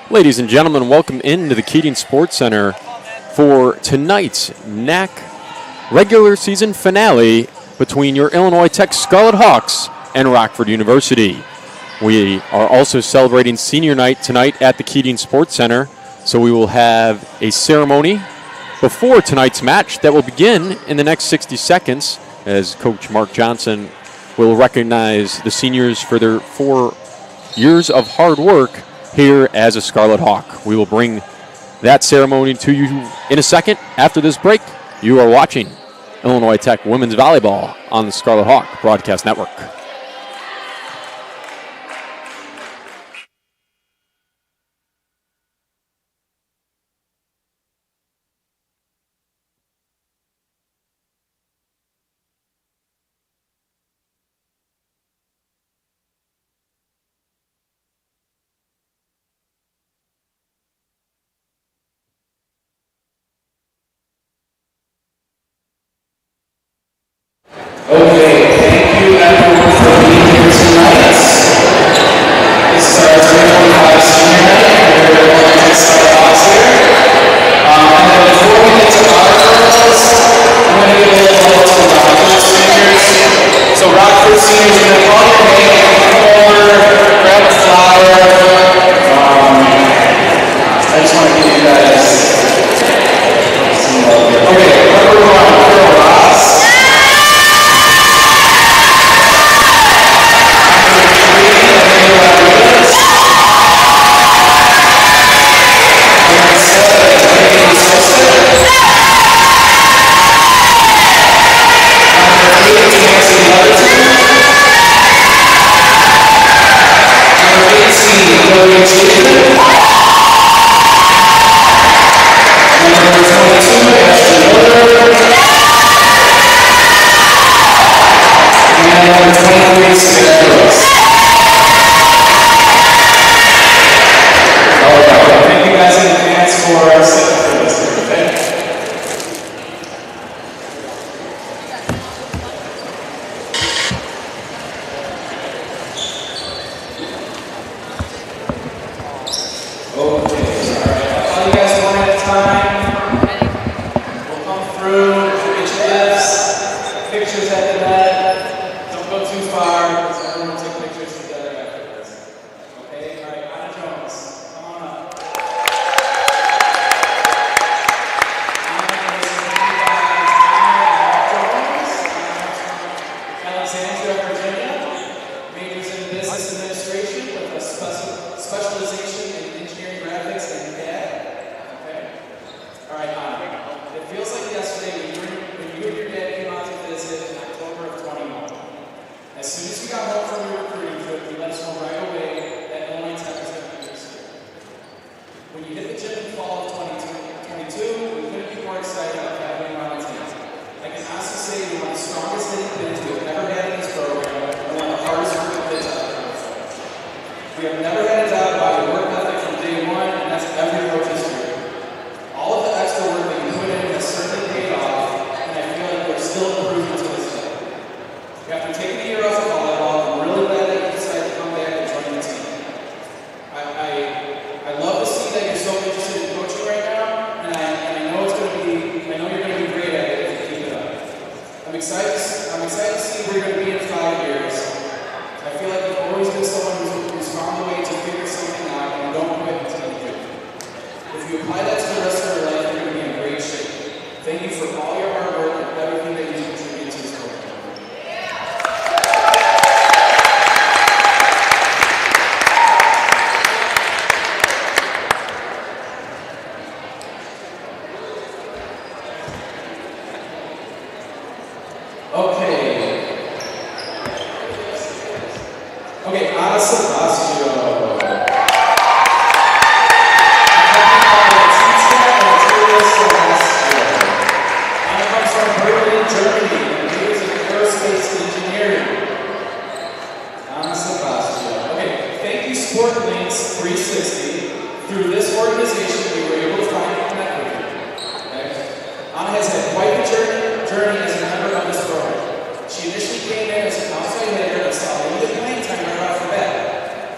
Ladies and gentlemen, welcome into the Keating Sports Center for tonight's NAC regular season finale between your Illinois Tech Scarlet Hawks and Rockford University. We are also celebrating senior night tonight at the Keating Sports Center, so we will have a ceremony before tonight's match that will begin in the next 60 seconds as Coach Mark Johnson will recognize the seniors for their 4 years of hard work here as a Scarlet Hawk. We will bring that ceremony to you in a second. After this break, you are watching Illinois Tech Women's Volleyball on the Scarlet Hawk Broadcast Network. Okay, thank you everyone for being here tonight. This is our 2025 senior night, and we're going to start off here. And then before we get to our girls, I'm going to give a little help to Rockford seniors. So Rockford seniors, are going to call your name, come over, grab a flower. I just want to give you guys some love here. Okay, number 1, Girl Ross.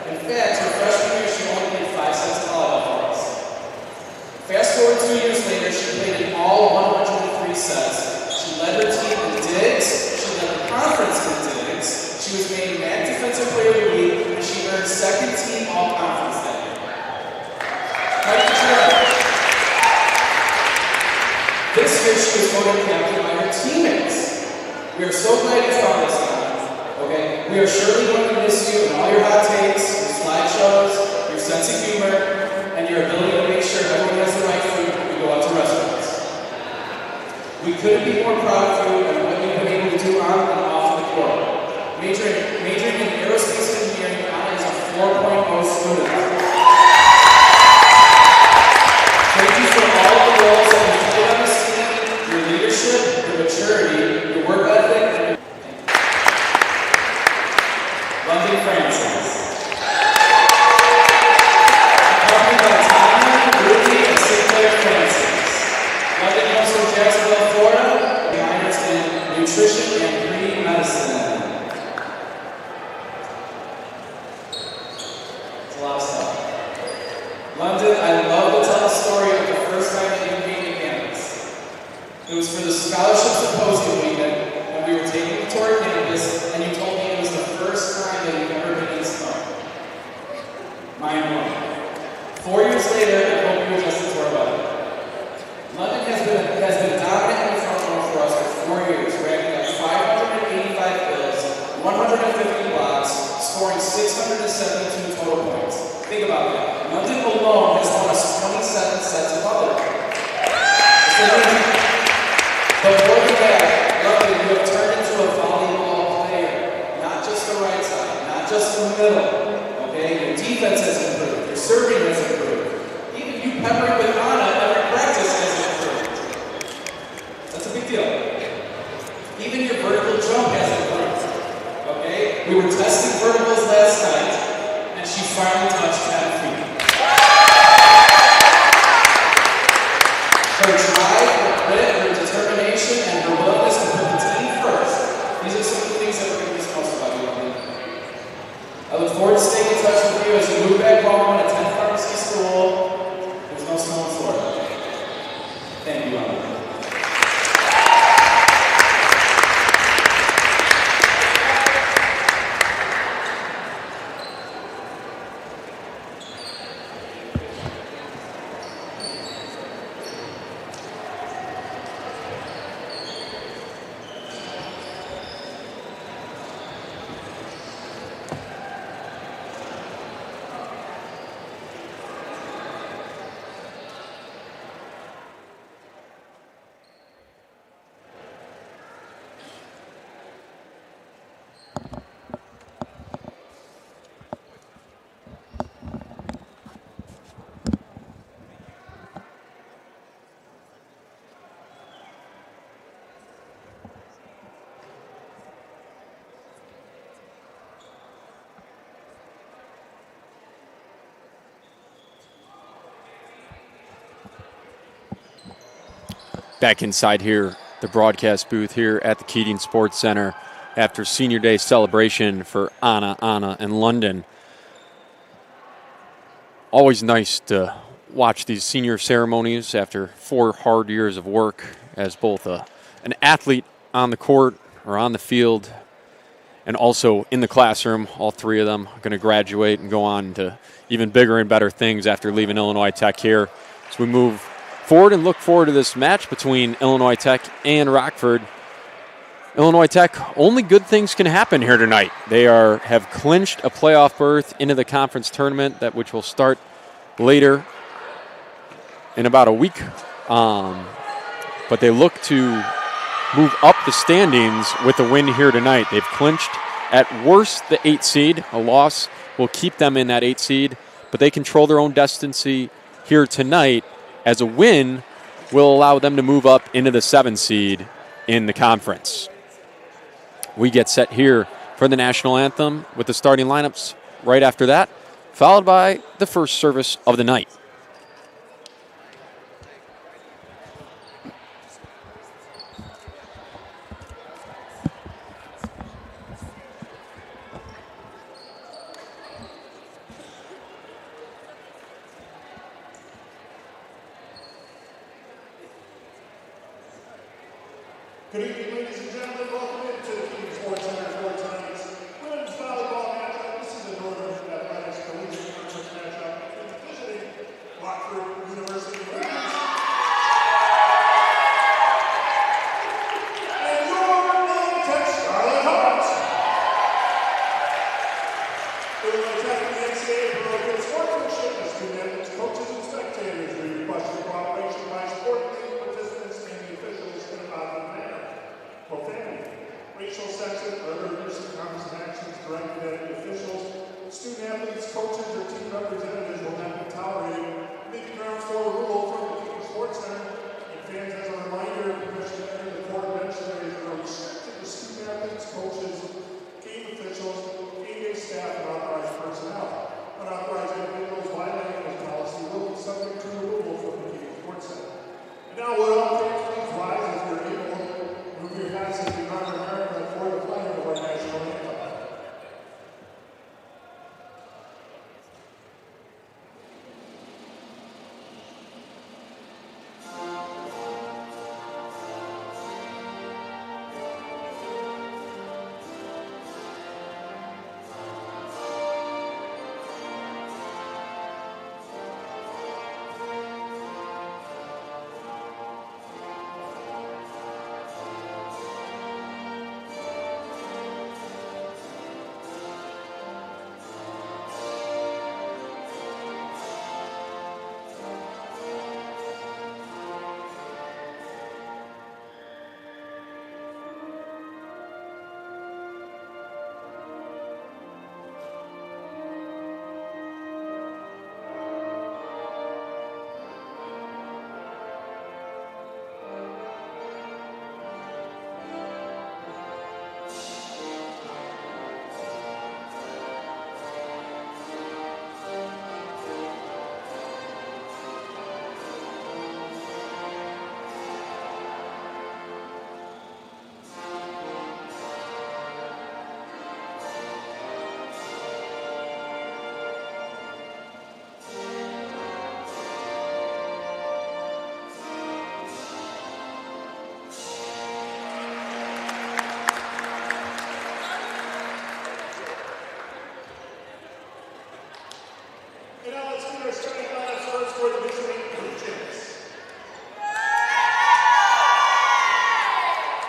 In fact, her freshman year, she only played 5 sets of volleyball. year, she was voted captain by her teammates. We are so glad you found this out. Okay? We are surely going to miss you and all your hot takes, your slideshows, your sense of humor, and your ability to make sure everyone has the right food when we go out to restaurants. We couldn't be more proud of you and what you've been able to do on and off the court. Majoring in aerospace engineering, Anna is a 4.0 student. Thank you for all the roles that you've played on this team, your leadership, your maturity, your work ethic, and London Francis. Accompanied by Tanya, Ruby, and Sinclair Francis. London comes from Jacksonville, Florida, minors in nutrition and breeding medicine. It's a lot of stuff. London, I love to tell the story of the first time that you came to campus. It was for the scholarship symposium weekend, and we were taking you to our campus, and you told me it was the first time that you've ever been in snow. Mind blowing. 4 years later, I hope you adjusted to our weather. London has been dominant in the front row for us for 4 years, racking up 585 kills, 150 blocks, scoring 672 total points. Think about that. London alone has won us 27 sets of other. But more than that, London, you have turned into a volleyball player. Not just the right side, not just the middle. Okay? Your defense has improved. Your serving has improved. Even you peppering with Anna every practice has improved. That's a big deal. Even your vertical jump has improved. Okay? We were testing verticals last night, and she finally touched 10 feet. Her drive, her grit, her determination, and her willingness to put the team first. These are some of the things that we're going to miss most about you, London. I look forward to staying in touch with you as you move back home and attend pharmacy school. There's no snow in Florida. Thank you, London. Back inside here, the broadcast booth here at the Keating Sports Center after Senior Day celebration for Anna, and London. Always nice to watch these senior ceremonies after 4 hard years of work as both an athlete on the court or on the field and also in the classroom. All 3 of them are going to graduate and go on to even bigger and better things after leaving Illinois Tech here. So we move forward and look forward to this match between Illinois Tech and Rockford. Illinois Tech, only good things can happen here tonight. They have clinched a playoff berth into the conference tournament, which will start later in about a week. But they look to move up the standings with a win here tonight. They've clinched at worst the 8th seed. A loss will keep them in that 8th seed, but they control their own destiny here tonight, as a win will allow them to move up into the 7th seed in the conference. We get set here for the national anthem with the starting lineups right after that, followed by the first service of the night. Good evening, ladies and gentlemen. Welcome into the Keating Sports Center for tonight's women's volleyball matchup. This is the Northern Athletics Collegiate Conference matchup between visiting Rockford University. And now let's get our starting lineup first for the visiting Regents.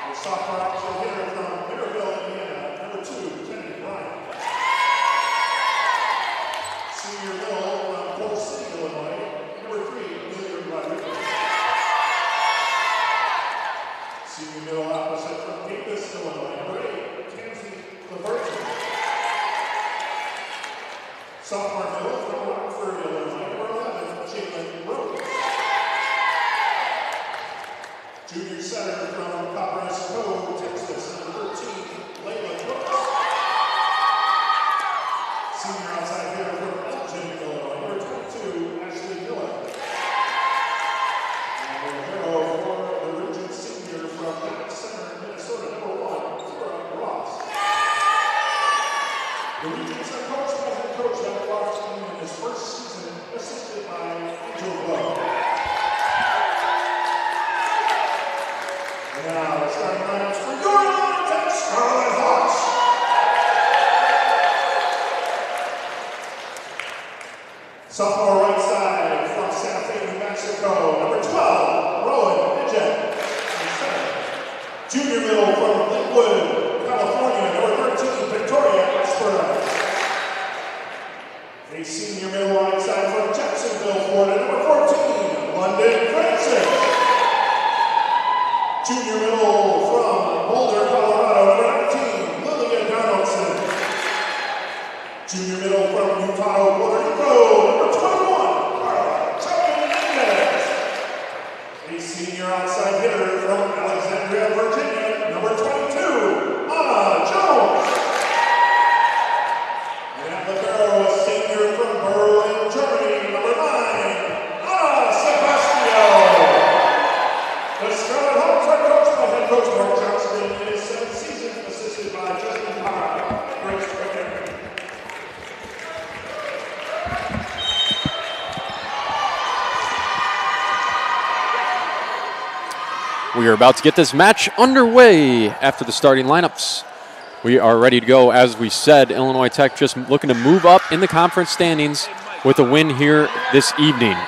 The sophomore option hitter from Maryville, Indiana, number 2, Kenny Bryant. Senior middle from Port City, Illinois, number 3, Amelia Rodriguez. Senior middle opposite from Davis, Illinois, number 8, Tansy Laverton. Sophomore middle from Rockford, Illinois, number 11, Jalen Rhodes. Junior center from Copperas Cove, Texas, number 13, Layla Brooks. Senior outside hitter from Elgin, Illinois, number 22, Ashley Miller. And the hero for the Regent senior from Keating Center, Minnesota, number 1, Cora Ross. The Regents are coached by head coach Matt Rockford in his first season, assisted by Angel Blow. And now, the starting lineups for your Illinois Scarlet Hawks. Sophomore right side from Santa Fe, New Mexico, number 12, Rowan Midget. Junior middle from Lakewood, California, number 13, Victoria Esperance. A senior middle right side from Jacksonville, Florida, number 14, London Francis. Junior middle from Boulder, Colorado, number 19, Lilia Donaldson. Junior middle from Utah, Puerto Rico, number 21, Carla Chapman-Mendez. A senior outside hitter from Alexandria, Virginia, number 22, Anna Jones. And at libero, a senior from Berlin, Germany, number 9, Anna Sebastio. The Scarlet Hawks are coached by head coach Mark Johnson in his 7th season, assisted by Justin Parr. Grace Wicker. We are about to get this match underway after the starting lineups. We are ready to go. As we said, Illinois Tech just looking to move up in the conference standings with a win here this evening.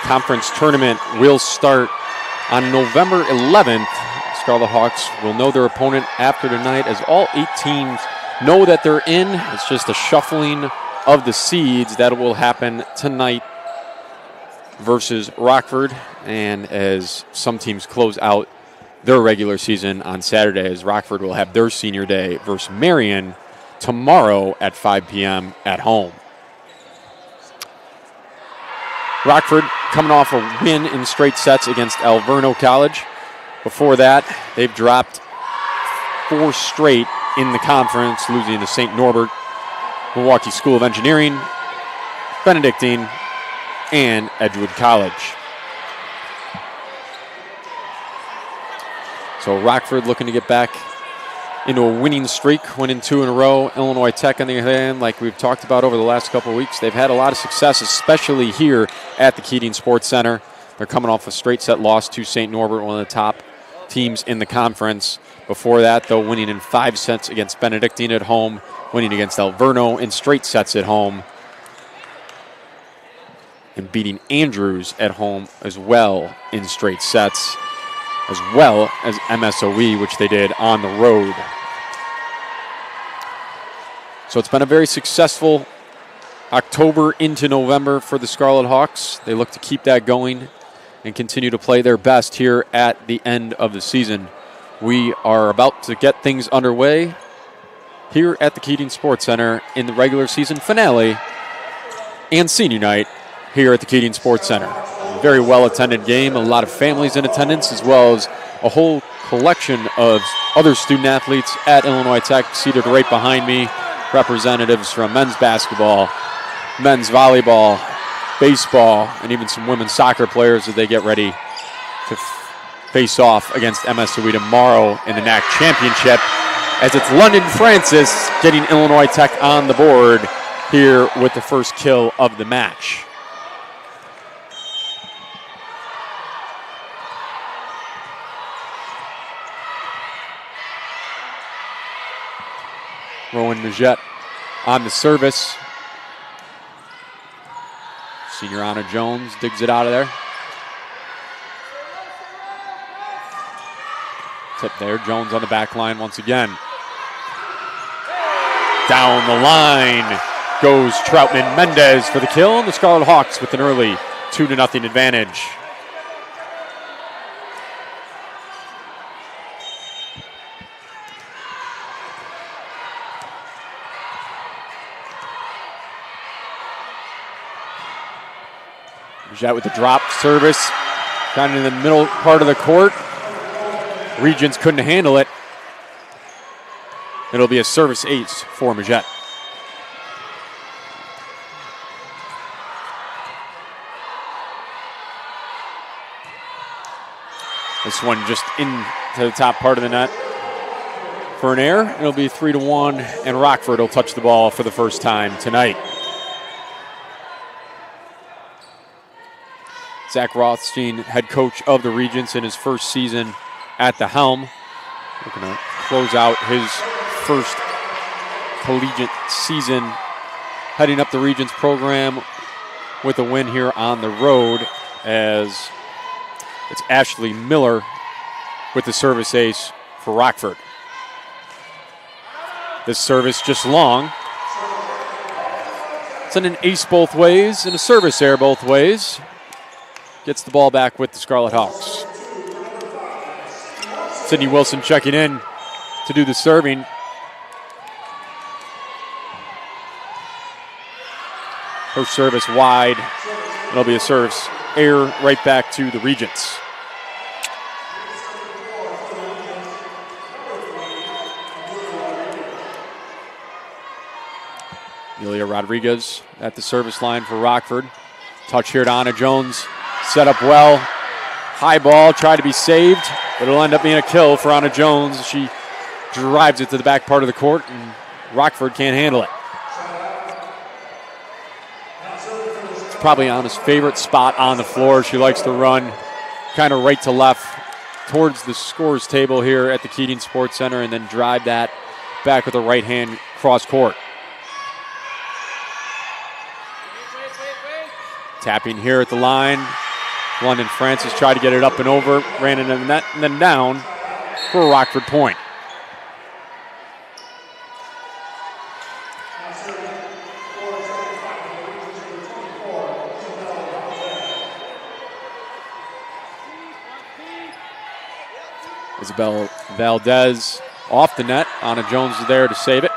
Conference tournament will start on November 11th. Scarlet Hawks will know their opponent after tonight, as all 8 teams know that they're in. It's just a shuffling of the seeds that will happen tonight versus Rockford, and as some teams close out their regular season on Saturday, as Rockford will have their senior day versus Marion tomorrow at 5 p.m. at home. Rockford coming off a win in straight sets against Alverno College. Before that, they've dropped 4 straight in the conference, losing to St. Norbert, Milwaukee School of Engineering, Benedictine, and Edgewood College. So Rockford looking to get back into a winning streak, winning 2 in a row. Illinois Tech, on the other hand, like we've talked about over the last couple of weeks, they've had a lot of success, especially here at the Keating Sports Center. They're coming off a straight set loss to St. Norbert, one of the top teams in the conference. Before that, though, winning in 5 sets against Benedictine at home, winning against Alverno in straight sets at home, and beating Andrews at home as well in straight sets, as well as MSOE, which they did on the road. So it's been a very successful October into November for the Scarlet Hawks. They look to keep that going and continue to play their best here at the end of the season. We are about to get things underway here at the Keating Sports Center in the regular season finale and senior night here at the Keating Sports Center. A very well-attended game, a lot of families in attendance, as well as a whole collection of other student athletes at Illinois Tech seated right behind me, representatives from men's basketball, men's volleyball, baseball, and even some women's soccer players as they get ready to face off against MSOE tomorrow in the NAC Championship, as it's London Francis getting Illinois Tech on the board here with the first kill of the match. Rowan Majette on the service. Senior Anna Jones digs it out of there. Tip there. Jones on the back line once again. Down the line goes Troutman Mendez for the kill, and the Scarlet Hawks with an early 2-0 advantage. Jet with the drop service, kind of in the middle part of the court. Regents couldn't handle it. It'll be a service ace for Majette. This one just into the top part of the net for an error. It'll be 3-1, and Rockford will touch the ball for the first time tonight. Zach Rothstein, head coach of the Regents in his first season at the helm. Looking to close out his first collegiate season, heading up the Regents program with a win here on the road, as it's Ashley Miller with the service ace for Rockford. This service just long. It's an ace both ways and a service error both ways. Gets the ball back with the Scarlet Hawks. Sydney Wilson checking in to do the serving. Her service wide. It'll be a service error right back to the Regents. Amelia Rodriguez at the service line for Rockford. Touch here to Anna Jones. Set up well. High ball, tried to be saved, but it'll end up being a kill for Anna Jones. She drives it to the back part of the court, and Rockford can't handle it. It's probably Anna's favorite spot on the floor. She likes to run kind of right to left towards the scores table here at the Keating Sports Center and then drive that back with the right hand cross court. Tapping here at the line. London Francis tried to get it up and over, ran into the net, and then down for a Rockford point. Isabel Valdez off the net. Anna Jones is there to save it.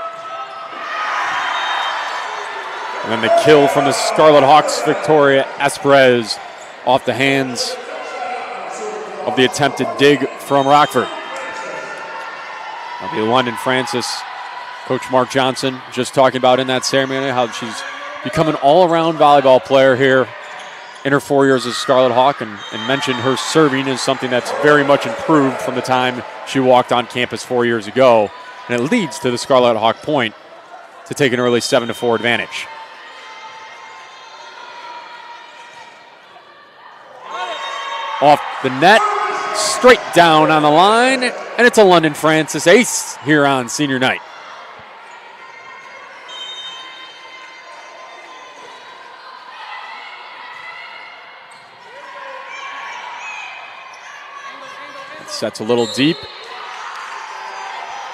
And then the kill from the Scarlet Hawks, Victoria Esperez, off the hands of the attempted dig from Rockford. That'll be London Francis. Coach Mark Johnson just talking about in that ceremony how she's become an all-around volleyball player here in her 4 years as a Scarlet Hawk, and mentioned her serving is something that's very much improved from the time she walked on campus 4 years ago. And it leads to the Scarlet Hawk point to take an early 7-4 advantage. Off the net, straight down on the line, and it's a London Francis ace here on senior night. It sets a little deep,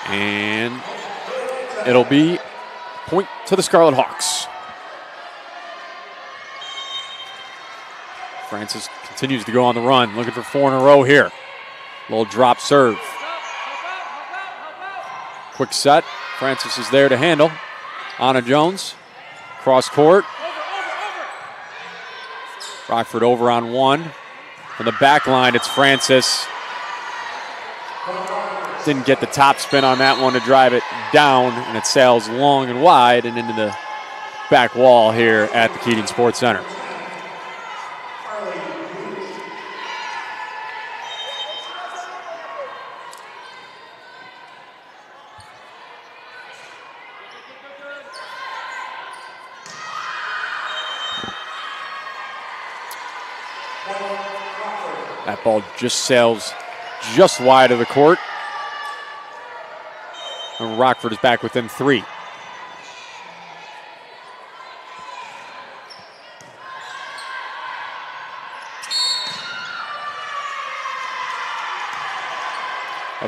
and it'll be point to the Scarlet Hawks. Francis continues to go on the run, looking for 4 in a row here. Little drop serve. Quick set. Francis is there to handle. Anna Jones, cross court. Rockford over on one. From the back line, it's Francis. Didn't get the top spin on that one to drive it down, and it sails long and wide and into the back wall here at the Keating Sports Center. That ball just sails just wide of the court. And Rockford is back within 3.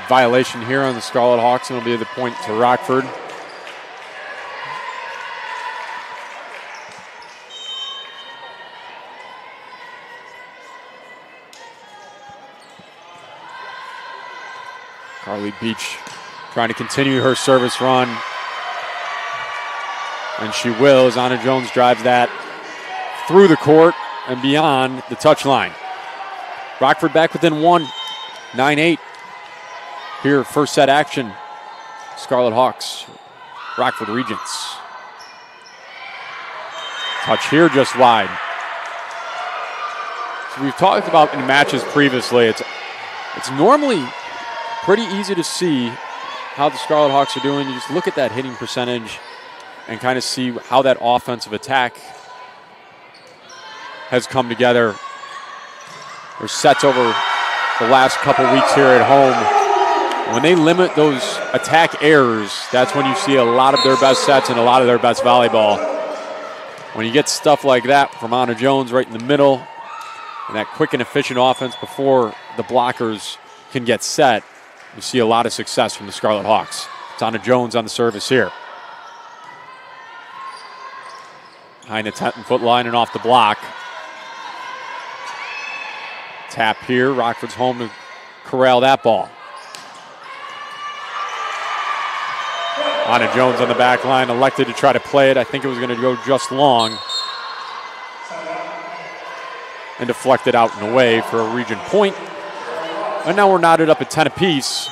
violation here on the Scarlet Hawks, and it'll be the point to Rockford. Carly Beach trying to continue her service run. And she will, as Anna Jones drives that through the court and beyond the touchline. Rockford back within one, 9-8. Here, first set action. Scarlet Hawks, Rockford Regents. Touch here just wide. So we've talked about in matches previously, it's normally pretty easy to see how the Scarlet Hawks are doing. You just look at that hitting percentage and kind of see how that offensive attack has come together. There's sets over the last couple weeks here at home. When they limit those attack errors, that's when you see a lot of their best sets and a lot of their best volleyball. When you get stuff like that from Anna Jones right in the middle, and that quick and efficient offense before the blockers can get set, you see a lot of success from the Scarlet Hawks. It's Anna Jones on the service here. Behind the 10-foot line and off the block. Tap here. Rockford's home to corral that ball. Anna Jones on the back line, elected to try to play it. I think it was going to go just long. And deflected out and away for a region point. And now we're knotted up at 10 apiece,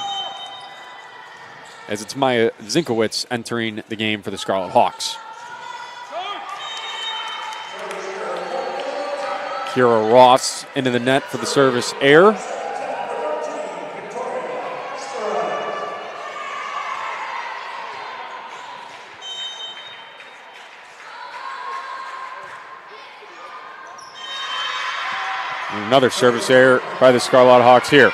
as it's Maya Zinkowitz entering the game for the Scarlet Hawks. Kira Ross into the net for the service error. And another service error by the Scarlet Hawks here.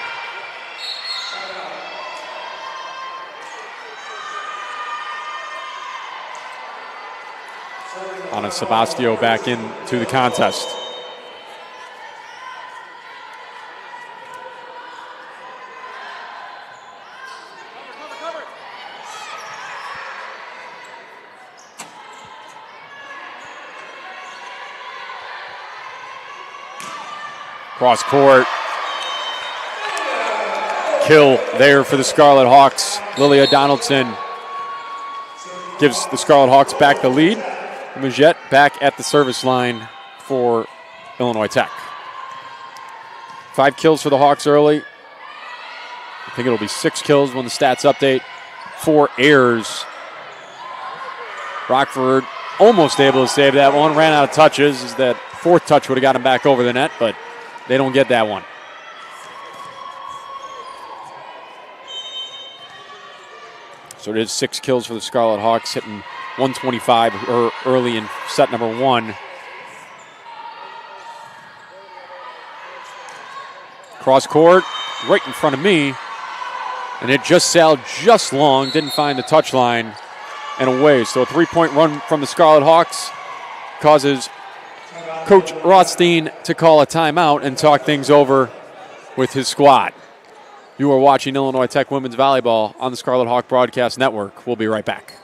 Ana Sebastio back into the contest. Cross court. Kill there for the Scarlet Hawks. Lilia Donaldson gives the Scarlet Hawks back the lead. Mujette back at the service line for Illinois Tech. 5 kills for the Hawks early. I think it'll be 6 kills when the stats update. 4 errors. Rockford almost able to save that one. Ran out of touches. As that 4th touch would have got him back over the net, but they don't get that one. So it is 6 kills for the Scarlet Hawks, hitting 125 early in set number 1. Cross court, right in front of me. And it just sailed just long, didn't find the touch line, and away. So a 3-point run from the Scarlet Hawks causes Coach Rothstein to call a timeout and talk things over with his squad. You are watching Illinois Tech Women's Volleyball on the Scarlet Hawk Broadcast Network. We'll be right back.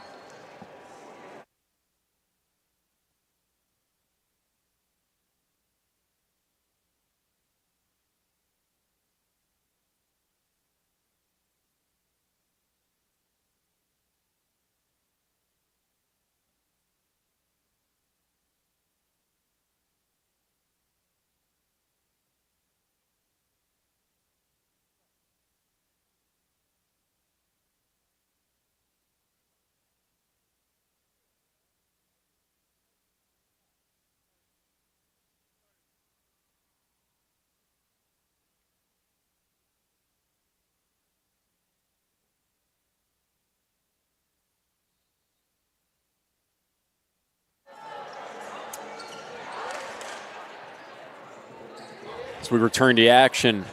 As we return to action,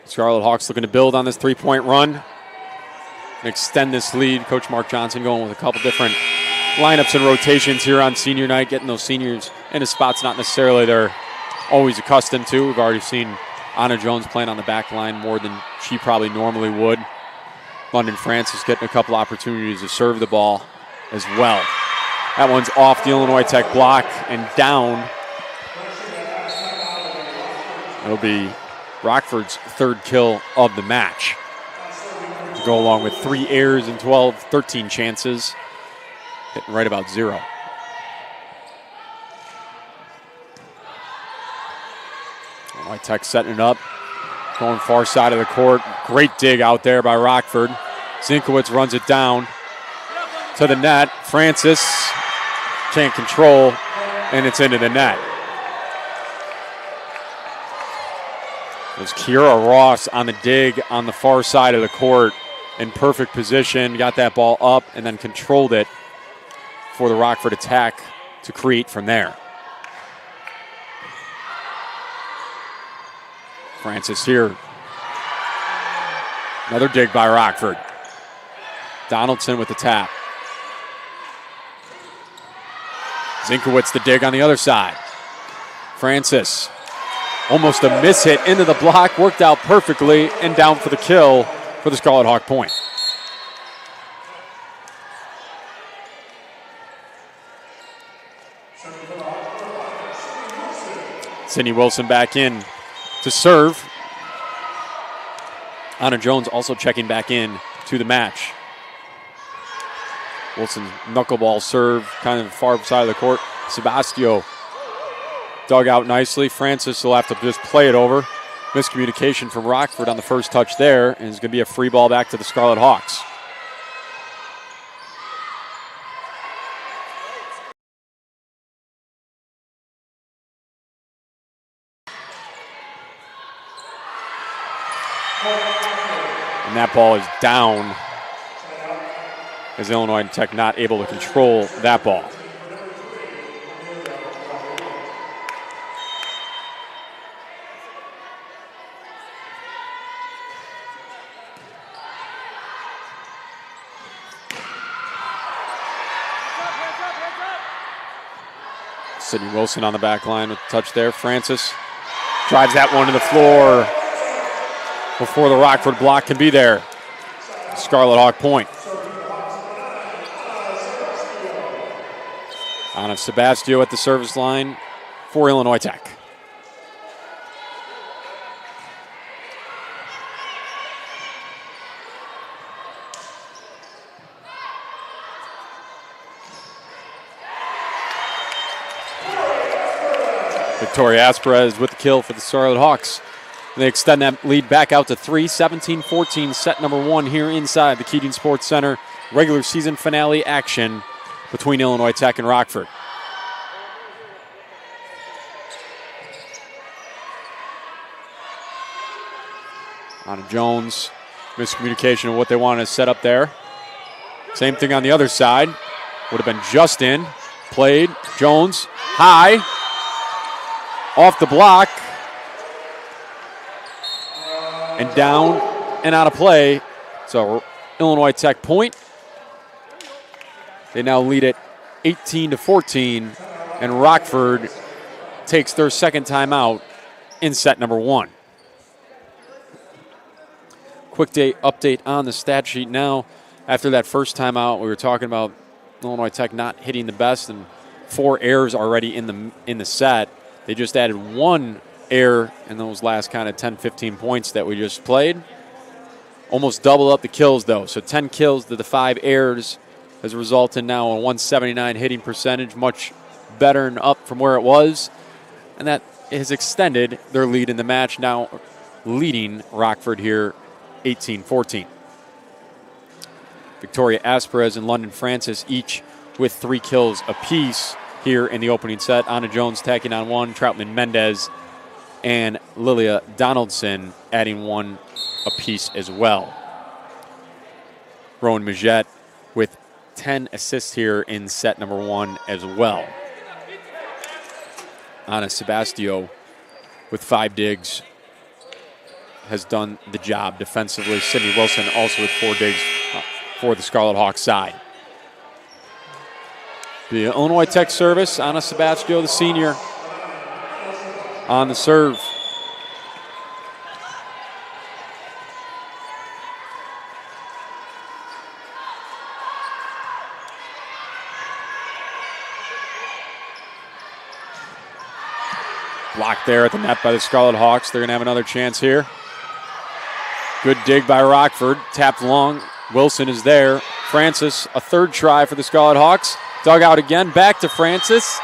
Scarlet Hawks looking to build on this 3-point run and extend this lead. Coach Mark Johnson going with a couple different lineups and rotations here on senior night, getting those seniors into spots not necessarily they're always accustomed to. We've already seen Anna Jones playing on the back line more than she probably normally would. London Francis getting a couple opportunities to serve the ball as well. That one's off the Illinois Tech block and down. It'll be Rockford's third kill of the match. Go along with 3 errors and 13 chances. Hitting right about 0. Illinois Tech setting it up. Going far side of the court. Great dig out there by Rockford. Zinkowitz runs it down to the net. Francis can't control, and it's into the net. It was Kiera Ross on the dig on the far side of the court in perfect position. Got that ball up and then controlled it for the Rockford attack to create from there. Francis here. Another dig by Rockford. Donaldson with the tap. Zinkowitz the dig on the other side. Francis. Almost a miss hit into the block. Worked out perfectly and down for the kill for the Scarlet Hawk point. Sydney Wilson back in to serve. Anna Jones also checking back in to the match. Wilson knuckleball serve, kind of far side of the court. Sebastio dug out nicely. Francis will have to just play it over. Miscommunication from Rockford on the first touch there, and it's going to be a free ball back to the Scarlet Hawks. And that ball is down as Illinois Tech not able to control that ball. Sydney Wilson on the back line with the touch there. Francis drives that one to the floor before the Rockford block can be there. Scarlet Hawk point. Anna Sebastio at the service line for Illinois Tech. Victoria Asperez with the kill for the Scarlet Hawks. They extend that lead back out to 3, 17-14, set number 1 here inside the Keating Sports Center. Regular season finale action between Illinois Tech and Rockford. Anna Jones, miscommunication of what they wanted to set up there. Same thing on the other side. Would have been just in. Played. Jones, high. Off the block. And down and out of play. So Illinois Tech point. They now lead it 18-14, and Rockford takes their second timeout in set number 1. Quick day update on the stat sheet now. After that first timeout, we were talking about Illinois Tech not hitting the best and 4 errors already in the set. They just added 1 error in those last kind of 10-15 points that we just played. Almost double up the kills, though. So 10 kills to the 5 errors has resulted now in a 179 hitting percentage, much better and up from where it was. And that has extended their lead in the match, now leading Rockford here 18-14. Victoria Asperez and London Francis each with 3 kills apiece here in the opening set. Anna Jones tacking on 1, Troutman Mendez and Lilia Donaldson adding 1 apiece as well. Rowan Majette with 10 assists here in set number 1 as well. Anna Sebastio with 5 digs has done the job defensively. Sydney Wilson also with 4 digs for the Scarlet Hawks side. The Illinois Tech service, Anna Sebastio, the senior, on the serve. Blocked there at the net by the Scarlet Hawks. They're going to have another chance here. Good dig by Rockford. Tapped long. Wilson is there. Francis, a third try for the Scarlet Hawks. Dug out again. Back to Francis.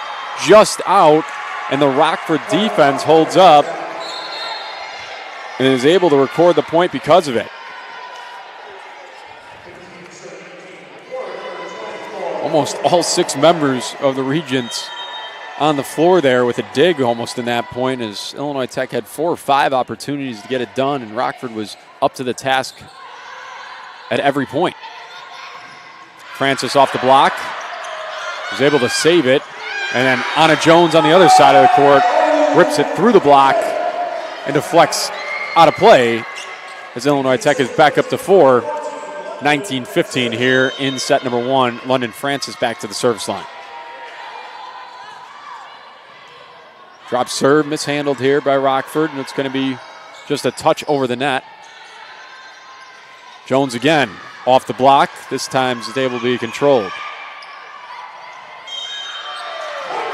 Just out. And the Rockford defense holds up and is able to record the point because of it. Almost all 6 members of the Regents on the floor there with a dig almost in that point, as Illinois Tech had 4 or 5 opportunities to get it done, and Rockford was up to the task at every point. Francis off the block, was able to save it, and then Anna Jones on the other side of the court rips it through the block and deflects out of play as Illinois Tech is back up to 4. 19-15 here in set number 1. London Francis back to the service line. Drop serve mishandled here by Rockford, and it's going to be just a touch over the net. Jones again off the block. This time is able to be controlled.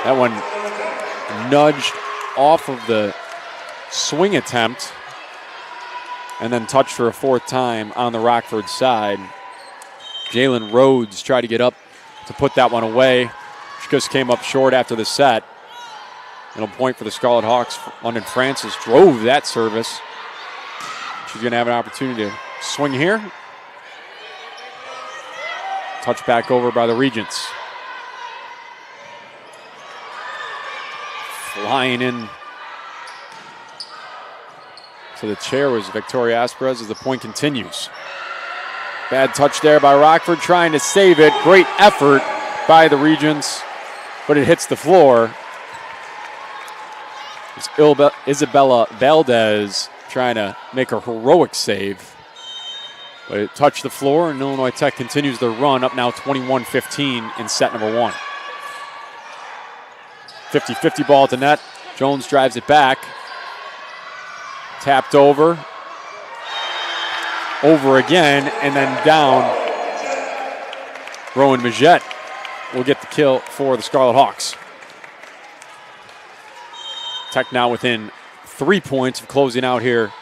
That one nudged off of the swing attempt and then touched for a 4th time on the Rockford side. Jalen Rhodes tried to get up to put that one away. She just came up short after the set. It'll point for the Scarlet Hawks. London Francis drove that service. She's going to have an opportunity to swing here. Touch back over by the Regents. Flying in to the chair was Victoria Asperez as the point continues. Bad touch there by Rockford trying to save it. Great effort by the Regents, but it hits the floor. It's Isabella Valdez trying to make a heroic save. But it touched the floor, and Illinois Tech continues their run, up now 21-15 in set number 1. 50-50 ball at the net. Jones drives it back. Tapped over. Over again, and then down. Rowan Majette will get the kill for the Scarlet Hawks. Tech now within 3 points of closing out here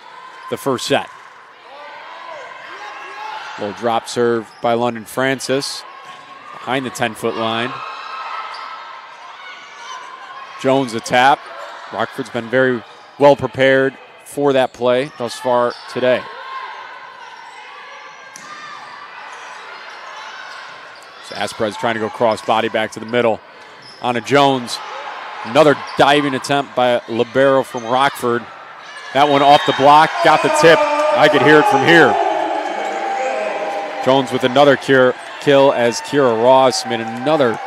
the first set. Little drop serve by London Francis behind the 10-foot line. Jones the tap. Rockford's been very well prepared for that play thus far today. So Asperez trying to go cross body back to the middle. Anna Jones. Another diving attempt by libero from Rockford. That one off the block, got the tip. I could hear it from here. Jones with another kill as Kira Ross made another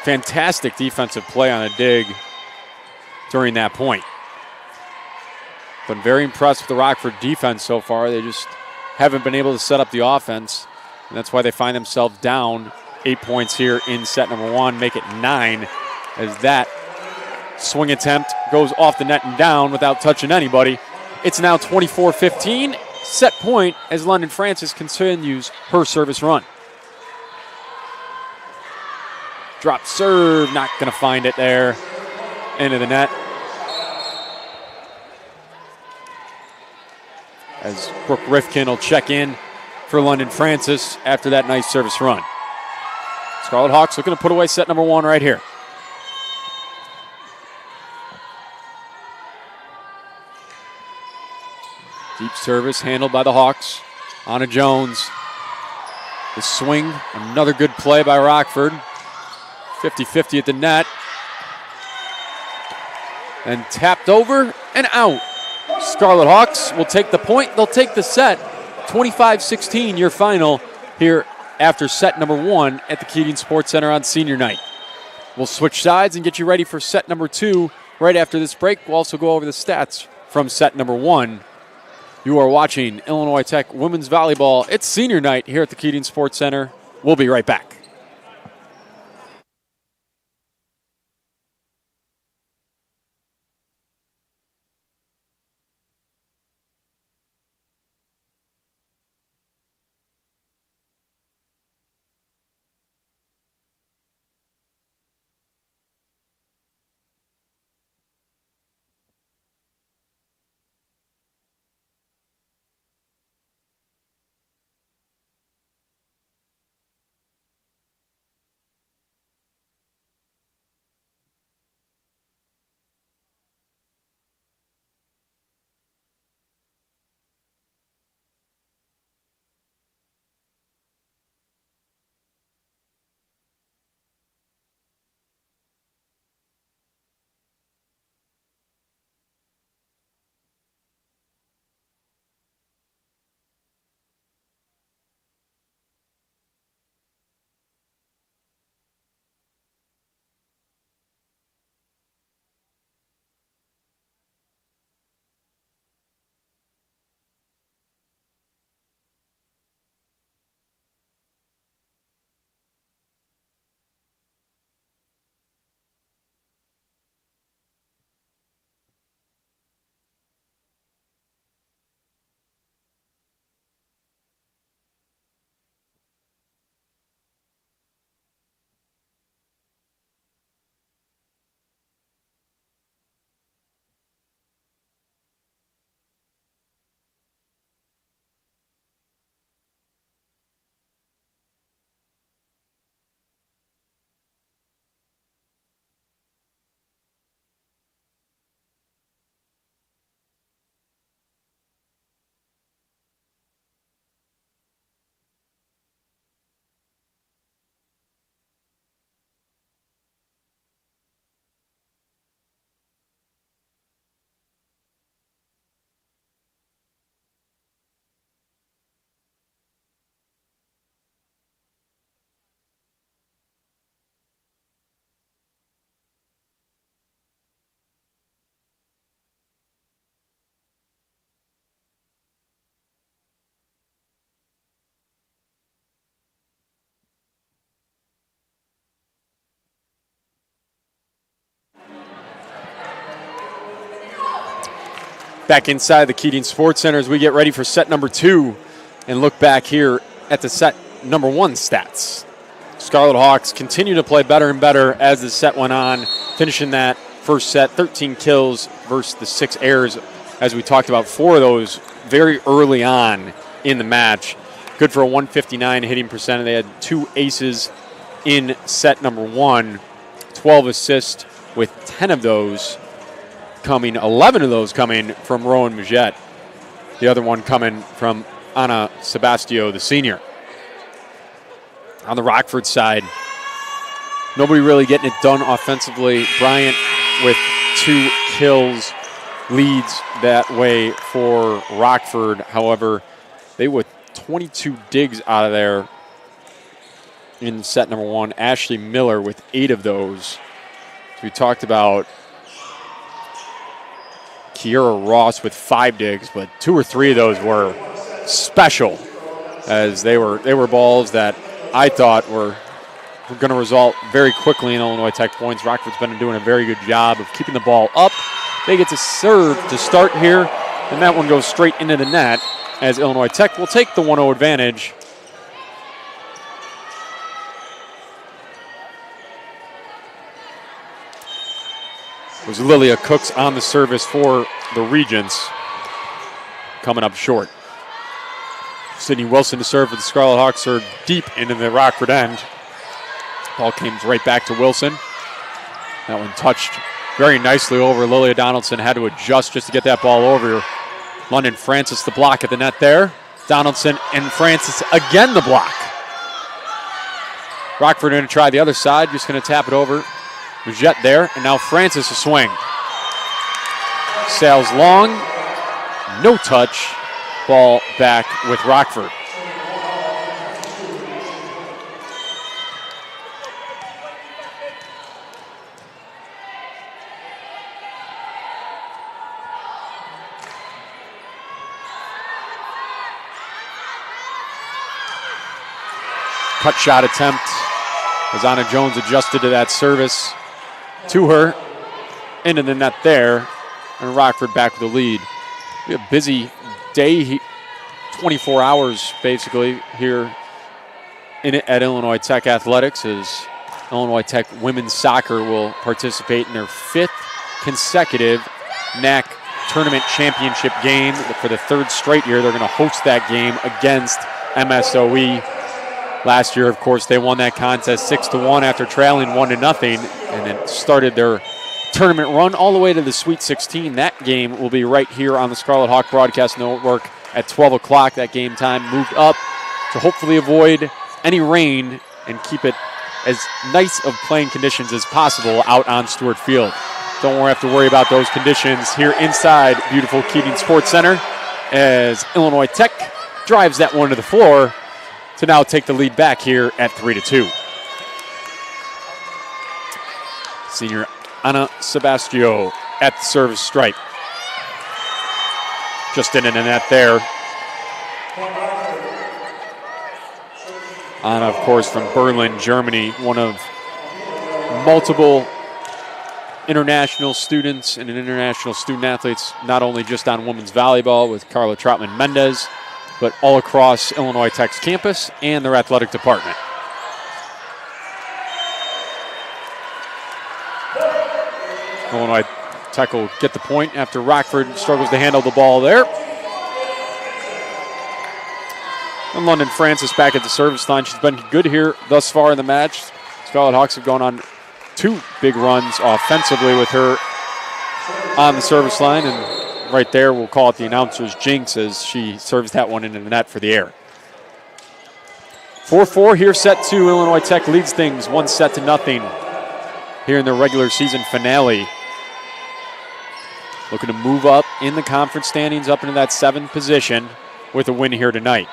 fantastic defensive play on a dig during that point. Been very impressed with the Rockford defense so far. They just haven't been able to set up the offense, and that's why they find themselves down 8 points here in set number 1, make it 9 as that swing attempt goes off the net and down without touching anybody. It's now 24-15. Set point as London Francis continues her service run. Drop serve, not going to find it there. Into the net. As Brooke Rifkin will check in for London Francis after that nice service run. Scarlet Hawks looking to put away set number 1 right here. Deep service handled by the Hawks. Anna Jones. The swing, another good play by Rockford. 50-50 at the net. And tapped over and out. Scarlet Hawks will take the point. They'll take the set. 25-16 your final here after set number 1 at the Keating Sports Center on senior night. We'll switch sides and get you ready for set number 2 right after this break. We'll also go over the stats from set number 1. You are watching Illinois Tech Women's Volleyball. It's senior night here at the Keating Sports Center. We'll be right back. Back inside the Keating Sports Center as we get ready for set number 2 and look back here at the set number 1 stats. Scarlet Hawks continue to play better and better as the set went on, finishing that first set, 13 kills versus the 6 errors, as we talked about, 4 of those very early on in the match. Good for a 159 hitting percent. They had 2 aces in set number 1, 12 assists with 10 of those coming, 11 of those coming from Rowan Majette. The other one coming from Ana Sebastio, the senior. On the Rockford side, nobody really getting it done offensively. Bryant with 2 kills leads that way for Rockford. However, they with 22 digs out of there in set number 1. Ashley Miller with 8 of those. So we talked about Kiera Ross with 5 digs, but 2 or 3 of those were special, as they were balls that I thought were going to result very quickly in Illinois Tech points. Rockford's been doing a very good job of keeping the ball up. They get to serve to start here, and that one goes straight into the net as Illinois Tech will take the 1-0 advantage. It was Lilia Cooks on the service for the Regents, coming up short. Sydney Wilson to serve for the Scarlet Hawks, are deep into the Rockford end. Ball came right back to Wilson. That one touched very nicely over. Lilia Donaldson had to adjust just to get that ball over. London Francis the block at the net there. Donaldson and Francis again the block. Rockford going to try the other side, just going to tap it over. Majette there, and now Francis a swing. Sails long, no touch. Ball back with Rockford. Cut shot attempt as Anna Jones adjusted to that service to her, into the net there, and Rockford back with the lead. We have a busy day, 24 hours basically here at Illinois Tech Athletics, as Illinois Tech women's soccer will participate in their 5th consecutive NAC tournament championship game. For the 3rd straight year, they're going to host that game against MSOE. Last year, of course, they won that contest 6-1 after trailing 1-0, and then started their tournament run all the way to the Sweet 16. That game will be right here on the Scarlet Hawk Broadcast Network at 12 o'clock. That game time moved up to hopefully avoid any rain and keep it as nice of playing conditions as possible out on Stewart Field. Don't have to worry about those conditions here inside beautiful Keating Sports Center, as Illinois Tech drives that one to the floor to now take the lead back here at 3-2. Senior Ana Sebastio at the service stripe. Just in the net there. Ana, of course, from Berlin, Germany, one of multiple international students and international student athletes, not only just on women's volleyball with Carla Troutman Mendez, but all across Illinois Tech's campus and their athletic department. Illinois Tech will get the point after Rockford struggles to handle the ball there. And London Francis back at the service line. She's been good here thus far in the match. Scarlet Hawks have gone on 2 big runs offensively with her on the service line, and right there, we'll call it the announcer's jinx as she serves that one into the net for the air. 4-4 here, set 2. Illinois Tech leads things 1-0 here in the regular season finale. Looking to move up in the conference standings up into that 7th position with a win here tonight.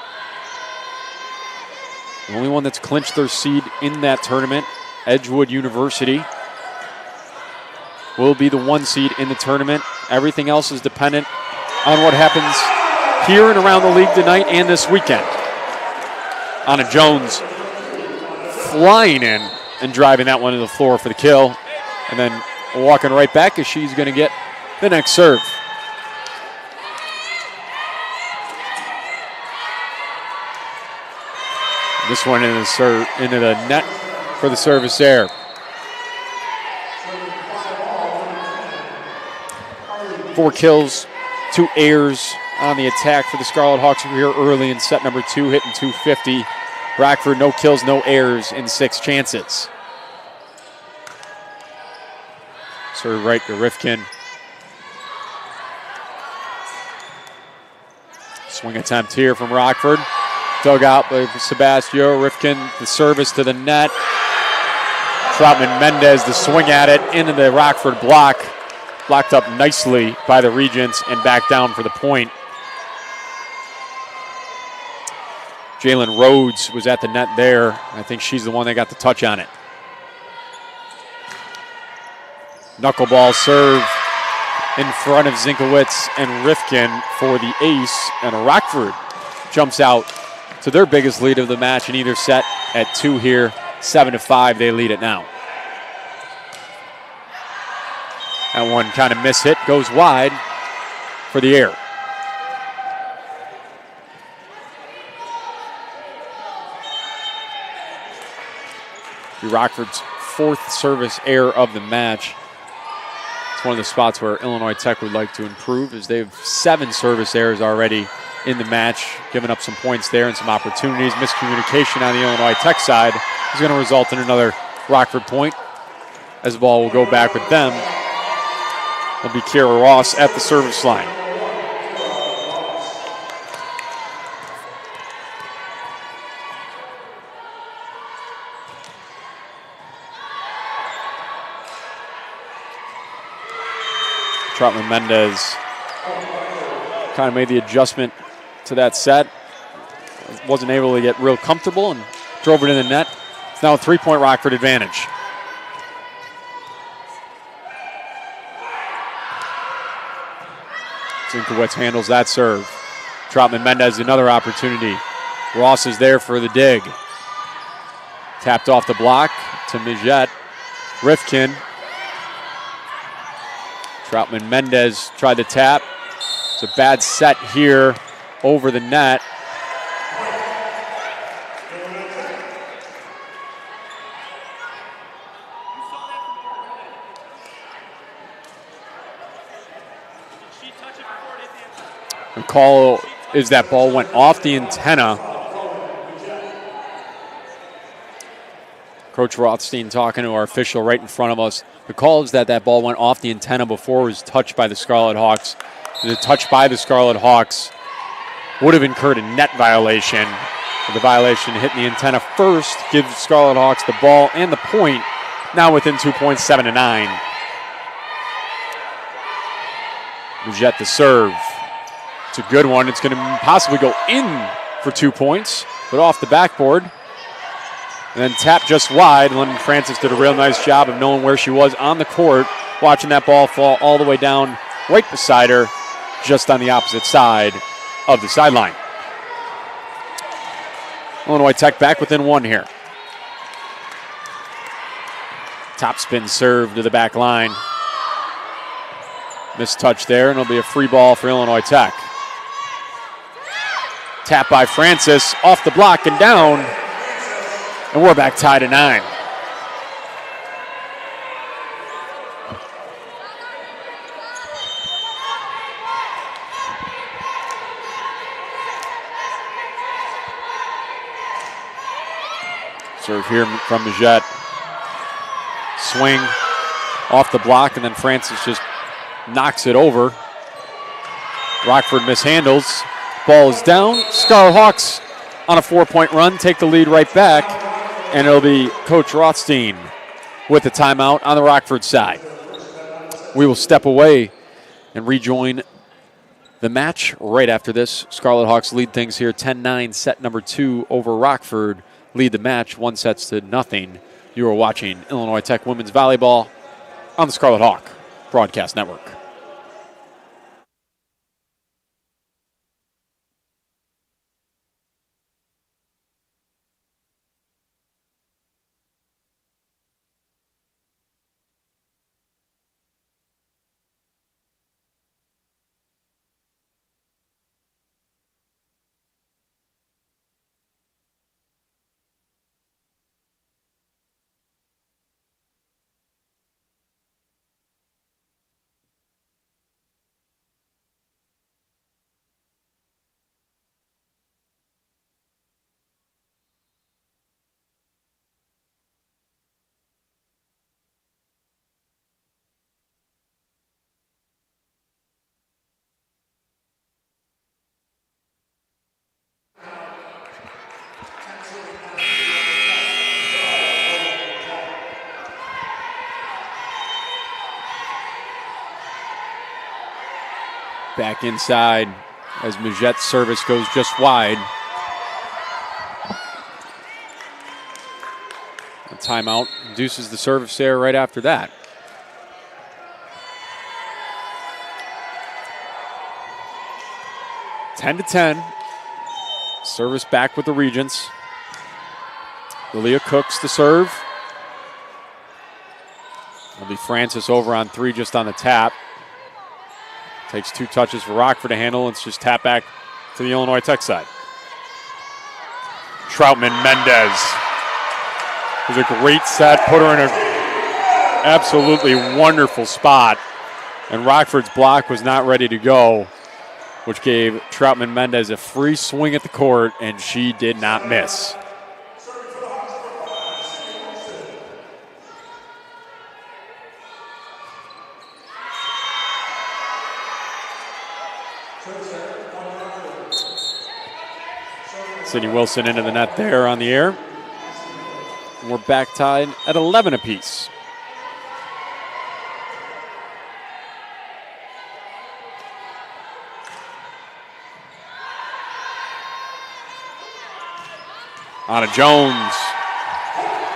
The only one that's clinched their seed in that tournament, Edgewood University, will be the 1 seed in the tournament. Everything else is dependent on what happens here and around the league tonight and this weekend. Anna Jones flying in and driving that one to the floor for the kill, and then walking right back as she's going to get the next serve. This one into the net for the service error. Four kills, 2 errors on the attack for the Scarlet Hawks here early in set number 2, hitting .250. Rockford, no kills, no errors in 6 chances. Serve right to Rifkin. Swing attempt here from Rockford. Dug out by Sebastio. Rifkin, the service to the net. Troutman Mendez, the swing at it into the Rockford block. Blocked up nicely by the Regents and back down for the point. Jalen Rhodes was at the net there. I think she's the one that got the touch on it. Knuckleball serve in front of Zinkowitz and Rifkin for the ace. And Rockford jumps out to their biggest lead of the match in either set at 2 here. 7-5, they lead it now. That one kind of mishit, goes wide for the air. Rockford's 4th service error of the match. It's one of the spots where Illinois Tech would like to improve, as they have 7 service errors already in the match, giving up some points there and some opportunities. Miscommunication on the Illinois Tech side is going to result in another Rockford point, as the ball will go back with them. It'll be Kira Ross at the service line. Troutman Mendez kind of made the adjustment to that set. Wasn't able to get real comfortable and drove it in the net. It's now a 3-point Rockford advantage. Zinkowitz handles that serve. Troutman Mendez, another opportunity. Ross is there for the dig. Tapped off the block to Mijette. Rifkin. Troutman Mendez tried to tap. It's a bad set here over the net. The call is that ball went off the antenna. Coach Rothstein talking to our official right in front of us. The call is that ball went off the antenna before it was touched by the Scarlet Hawks. The touch by the Scarlet Hawks would have incurred a net violation. The violation hitting the antenna first gives Scarlet Hawks the ball and the point, now within 2 points, 7-9. Mijette the serve. It's a good one. It's going to possibly go in for 2 points, but off the backboard. And then tap just wide. London Francis did a real nice job of knowing where she was on the court, watching that ball fall all the way down right beside her, just on the opposite side of the sideline. Illinois Tech back within 1 here. Top spin serve to the back line. Missed touch there, and it'll be a free ball for Illinois Tech. Tap by Francis, off the block and down. And we're back tied at 9. Serve here from Mijette. Swing off the block, and then Francis just knocks it over. Rockford mishandles. Ball is down. Scarlet Hawks on a 4-point run, take the lead right back, and it'll be Coach Rothstein with the timeout on the Rockford side. We will step away and rejoin the match right after this. Scarlet Hawks lead things here 10-9, set number 2 over Rockford. Lead the match 1-0. You are watching Illinois Tech Women's Volleyball on the Scarlet Hawk Broadcast Network. Back inside as Majette's service goes just wide. A timeout induces the service error right after that. Ten to 10. Service back with the Regents. Lilia Cooks the serve. It'll be Francis over on 3 just on the tap. Takes 2 touches for Rockford to handle. It's just tap back to the Illinois Tech side. Troutman Mendez. It was a great set. Put her in an absolutely wonderful spot. And Rockford's block was not ready to go, which gave Troutman Mendez a free swing at the court, and she did not miss. Sydney Wilson into the net there on the air. We're back tied at 11 apiece. Anna Jones,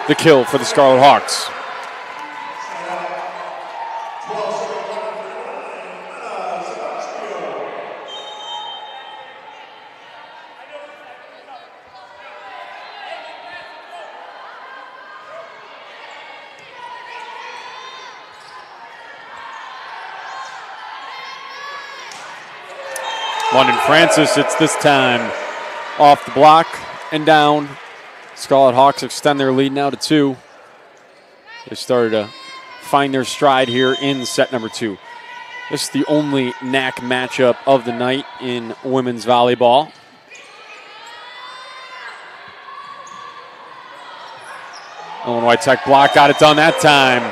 the kill for the Scarlet Hawks. London Francis, it's this time off the block and down. Scarlet Hawks extend their lead now to 2. They started to find their stride here in set number 2. This is the only NAC matchup of the night in women's volleyball. Illinois Tech block got it done that time.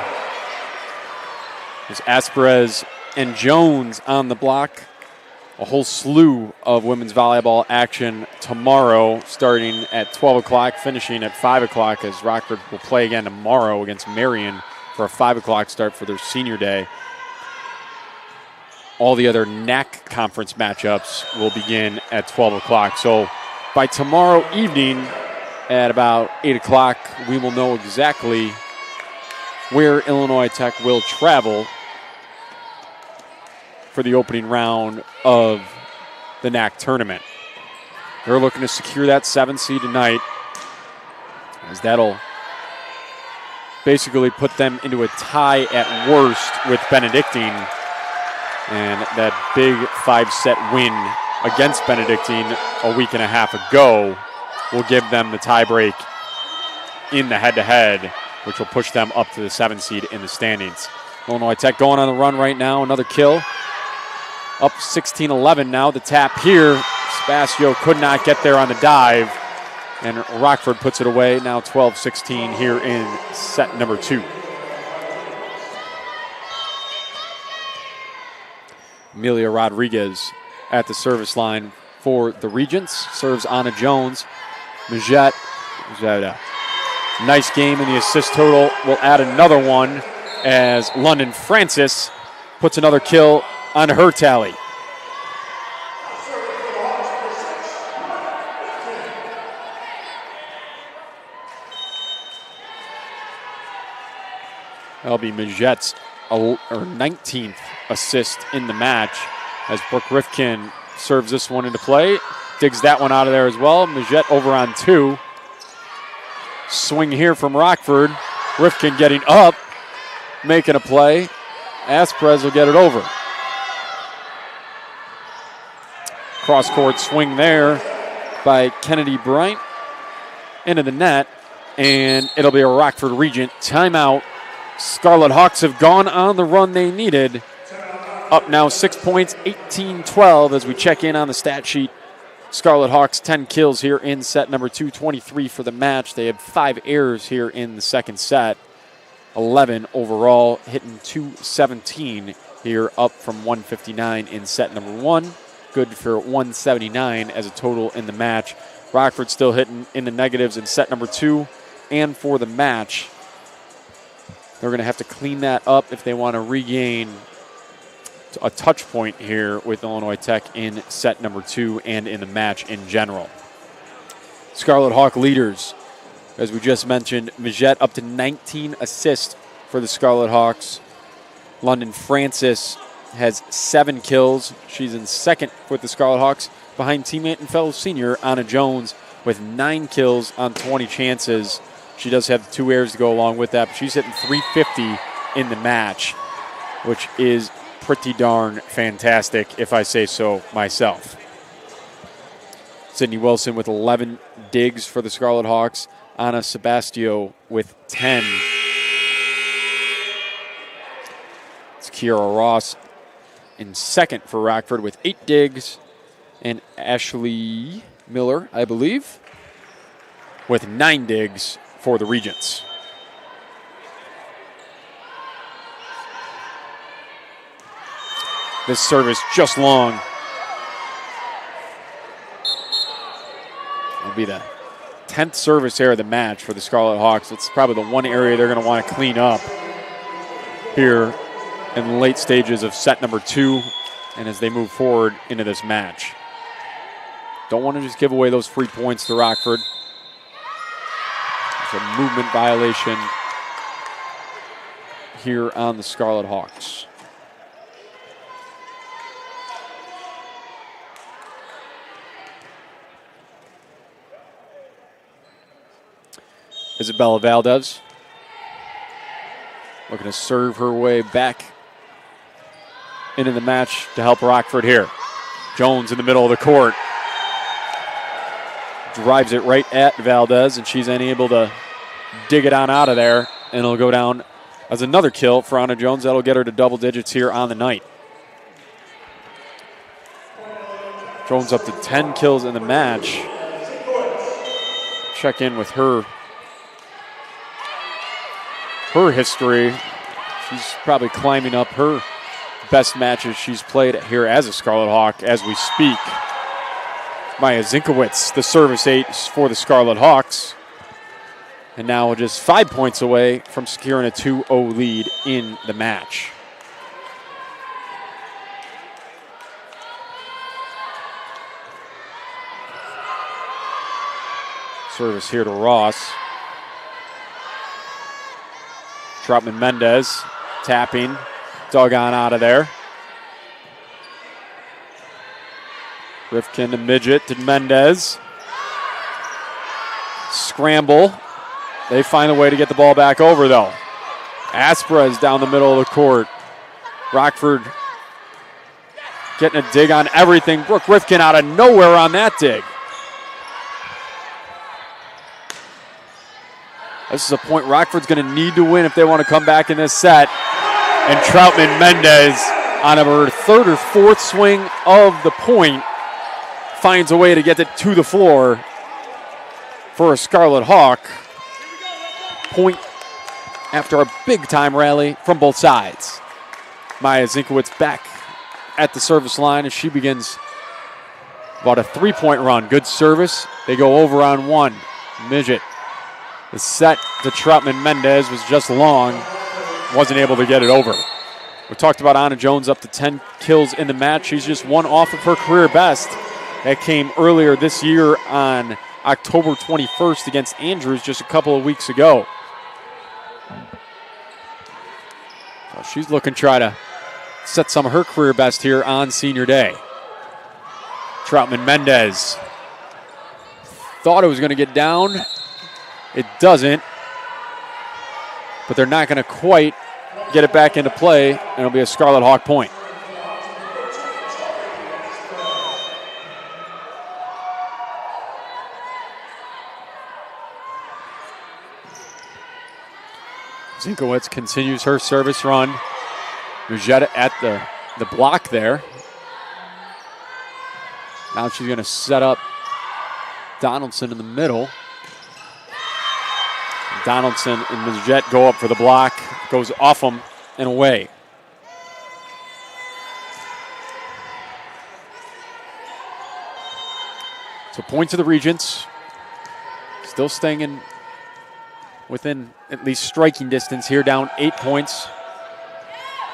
There's Asperez and Jones on the block. A whole slew of women's volleyball action tomorrow, starting at 12 o'clock, finishing at 5 o'clock, as Rockford will play again tomorrow against Marion for a 5 o'clock start for their senior day. All the other NAC conference matchups will begin at 12 o'clock. So by tomorrow evening at about 8 o'clock, we will know exactly where Illinois Tech will travel for the opening round of the NAC tournament. They're looking to secure that 7th seed tonight, as that'll basically put them into a tie at worst with Benedictine. And that big 5-set win against Benedictine a week and a half ago will give them the tiebreak in the head-to-head, which will push them up to the 7th seed in the standings. Illinois Tech going on the run right now, another kill. Up 16-11 now. The tap here. Spasio could not get there on the dive. And Rockford puts it away. Now 12-16 here in set number 2. Amelia Rodriguez at the service line for the Regents. Serves Anna Jones. Majette had a nice game in the assist total. Will add another one as London Francis puts another kill on her tally. That'll be Majette's 19th assist in the match as Brooke Rifkin serves this one into play. Digs that one out of there as well. Majette over on 2. Swing here from Rockford. Rifkin getting up, making a play. Asprez will get it over. Cross-court swing there by Kennedy Bryant into the net, and it'll be a Rockford Regent timeout. Scarlet Hawks have gone on the run they needed. Up now 6 points, 18-12 as we check in on the stat sheet. Scarlet Hawks 10 kills here in set number 2, 23 for the match. They had 5 errors here in the second set. 11 overall, hitting 217 here, up from 159 in set number 1. Good for 179 as a total in the match. Rockford still hitting in the negatives in set number 2 and for the match. They're going to have to clean that up if they want to regain a touch point here with Illinois Tech in set number 2 and in the match in general. Scarlet Hawk leaders, as we just mentioned, Mijette up to 19 assists for the Scarlet Hawks. London Francis has 7 kills. She's in second with the Scarlet Hawks, behind teammate and fellow senior Anna Jones with 9 kills on 20 chances. She does have 2 airs to go along with that, but she's hitting .350 in the match, which is pretty darn fantastic, if I say so myself. Sydney Wilson with 11 digs for the Scarlet Hawks. Anna Sebastio with 10. It's Kiara Ross in second for Rockford with 8 digs. And Ashley Miller, I believe, with 9 digs for the Regents. This service just long. It'll be the 10th service error of the match for the Scarlet Hawks. It's probably the one area they're going to want to clean up here in the late stages of set number 2 and as they move forward into this match. Don't want to just give away those free points to Rockford. It's a movement violation here on the Scarlet Hawks. Isabella Valdez looking to serve her way back into the match to help Rockford here. Jones in the middle of the court. Drives it right at Valdez, and she's unable to dig it on out of there, and it'll go down as another kill for Anna Jones. That'll get her to double digits here on the night. Jones up to 10 kills in the match. Check in with her history. She's probably climbing up her best matches she's played here as a Scarlet Hawk as we speak. Maya Zinkowitz, the service ace for the Scarlet Hawks. And now just 5 points away from securing a 2-0 lead in the match. Service here to Ross. Troutman Mendez tapping, dug on out of there. Rifkin to Midget to Mendez. Scramble. They find a way to get the ball back over, though. Aspera is down the middle of the court. Rockford getting a dig on everything. Brooke Rifkin out of nowhere on that dig. This is a point Rockford's going to need to win if they want to come back in this set. And Troutman Mendez, on her 3rd or 4th swing of the point, finds a way to get it to the floor for a Scarlet Hawk. Point after a big-time rally from both sides. Maya Zinkowitz back at the service line as she begins about a 3-point run. Good service. They go over on 1. Midget. The set to Troutman Mendez was just long. Wasn't able to get it over. We talked about Anna Jones up to 10 kills in the match. She's just one off of her career best. That came earlier this year on October 21st against Andrews just a couple of weeks ago. So she's looking to try to set some of her career best here on senior day. Troutman Mendez thought it was going to get down. It doesn't. But they're not going to quite get it back into play, and it'll be a Scarlet Hawk point. Zinkowitz continues her service run. Rugetta at the block there. Now she's going to set up Donaldson in the middle. Donaldson and Mijette go up for the block. Goes off them and away. So point to the Regents. Still staying in within at least striking distance here, down 8 points.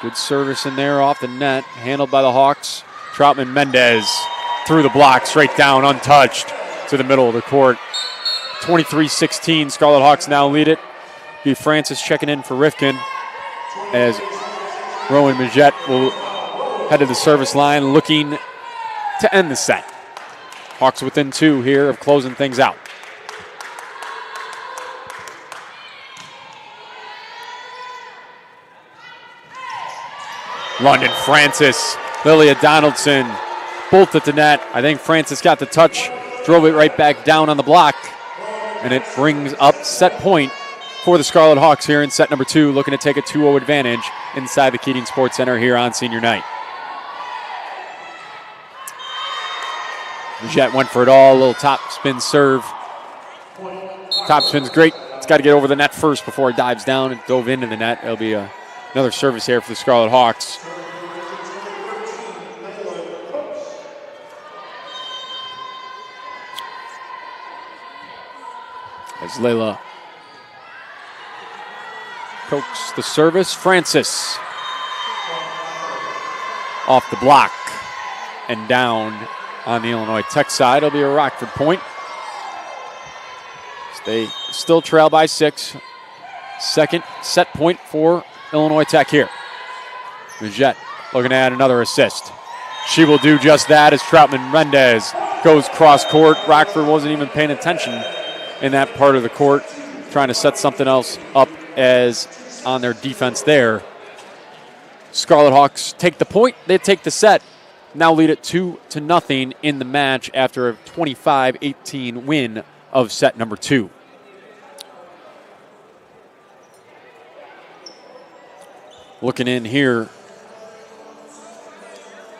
Good service in there off the net, handled by the Hawks. Troutman Mendez through the block, straight down, untouched to the middle of the court. 23-16, Scarlet Hawks now lead it. B. Francis checking in for Rifkin as Rowan Majette will head to the service line looking to end the set. Hawks within 2 here of closing things out. London Francis, Lilia Donaldson, both at the net. I think Francis got the touch, drove it right back down on the block, and it brings up set point for the Scarlet Hawks here in set number 2, looking to take a 2-0 advantage inside the Keating Sports Center here on senior night. Majette went for it all, a little top spin serve. Top spin's great. It's got to get over the net first before it dives down. It dove into the net. It'll be another service here for the Scarlet Hawks. As Layla pokes the service, Francis off the block and down on the Illinois Tech side. It'll be a Rockford point. They still trail by 6. Second set point for Illinois Tech here. Majette looking to add another assist. She will do just that as Troutman Mendez goes cross court. Rockford wasn't even paying attention in that part of the court, trying to set something else up as on their defense there. Scarlet Hawks take the point, they take the set, now lead it 2-0 in the match after a 25-18 win of set number 2. Looking in here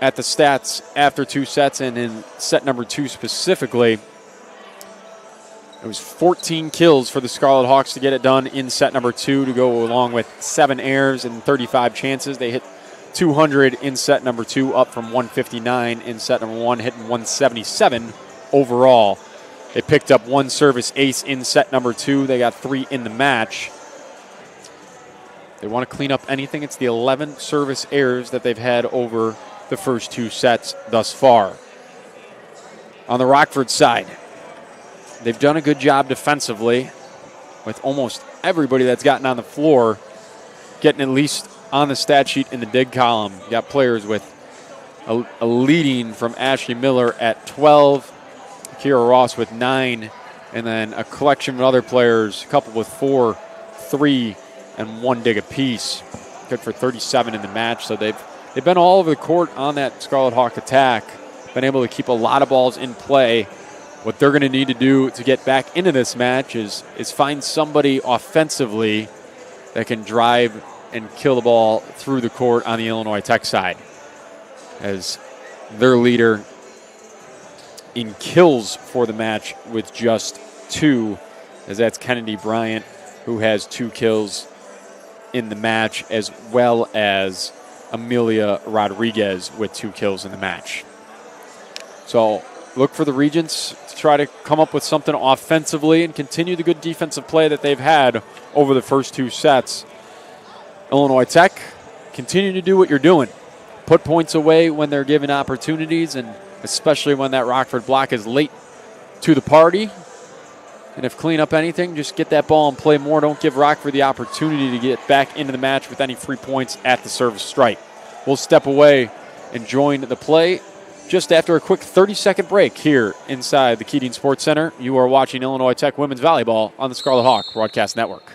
at the stats after 2 sets, and in set number 2 specifically, it was 14 kills for the Scarlet Hawks to get it done in set number 2 to go along with 7 errors and 35 chances. They hit 200 in set number 2, up from 159 in set number 1, hitting 177 overall. They picked up 1 service ace in set number 2. They got 3 in the match. They want to clean up anything. It's the 11 service errors that they've had over the first 2 sets thus far. On the Rockford side, they've done a good job defensively with almost everybody that's gotten on the floor getting at least on the stat sheet in the dig column. You got players with a leading from Ashley Miller at 12, Kira Ross with 9, and then a collection of other players, a couple with 4, 3, and 1 dig apiece. Good for 37 in the match. So they've been all over the court on that Scarlet Hawk attack, been able to keep a lot of balls in play. What they're going to need to do to get back into this match is find somebody offensively that can drive and kill the ball through the court on the Illinois Tech side, as their leader in kills for the match with just 2, as that's Kennedy Bryant, who has 2 kills in the match, as well as Amelia Rodriguez with 2 kills in the match. So look for the Regents to try to come up with something offensively and continue the good defensive play that they've had over the first 2 sets. Illinois Tech, continue to do what you're doing. Put points away when they're given opportunities, and especially when that Rockford block is late to the party. And if clean up anything, just get that ball and play more. Don't give Rockford the opportunity to get back into the match with any free points at the service strike. We'll step away and join the play just after a quick 30-second break here inside the Keating Sports Center. You are watching Illinois Tech Women's Volleyball on the Scarlet Hawk Broadcast Network.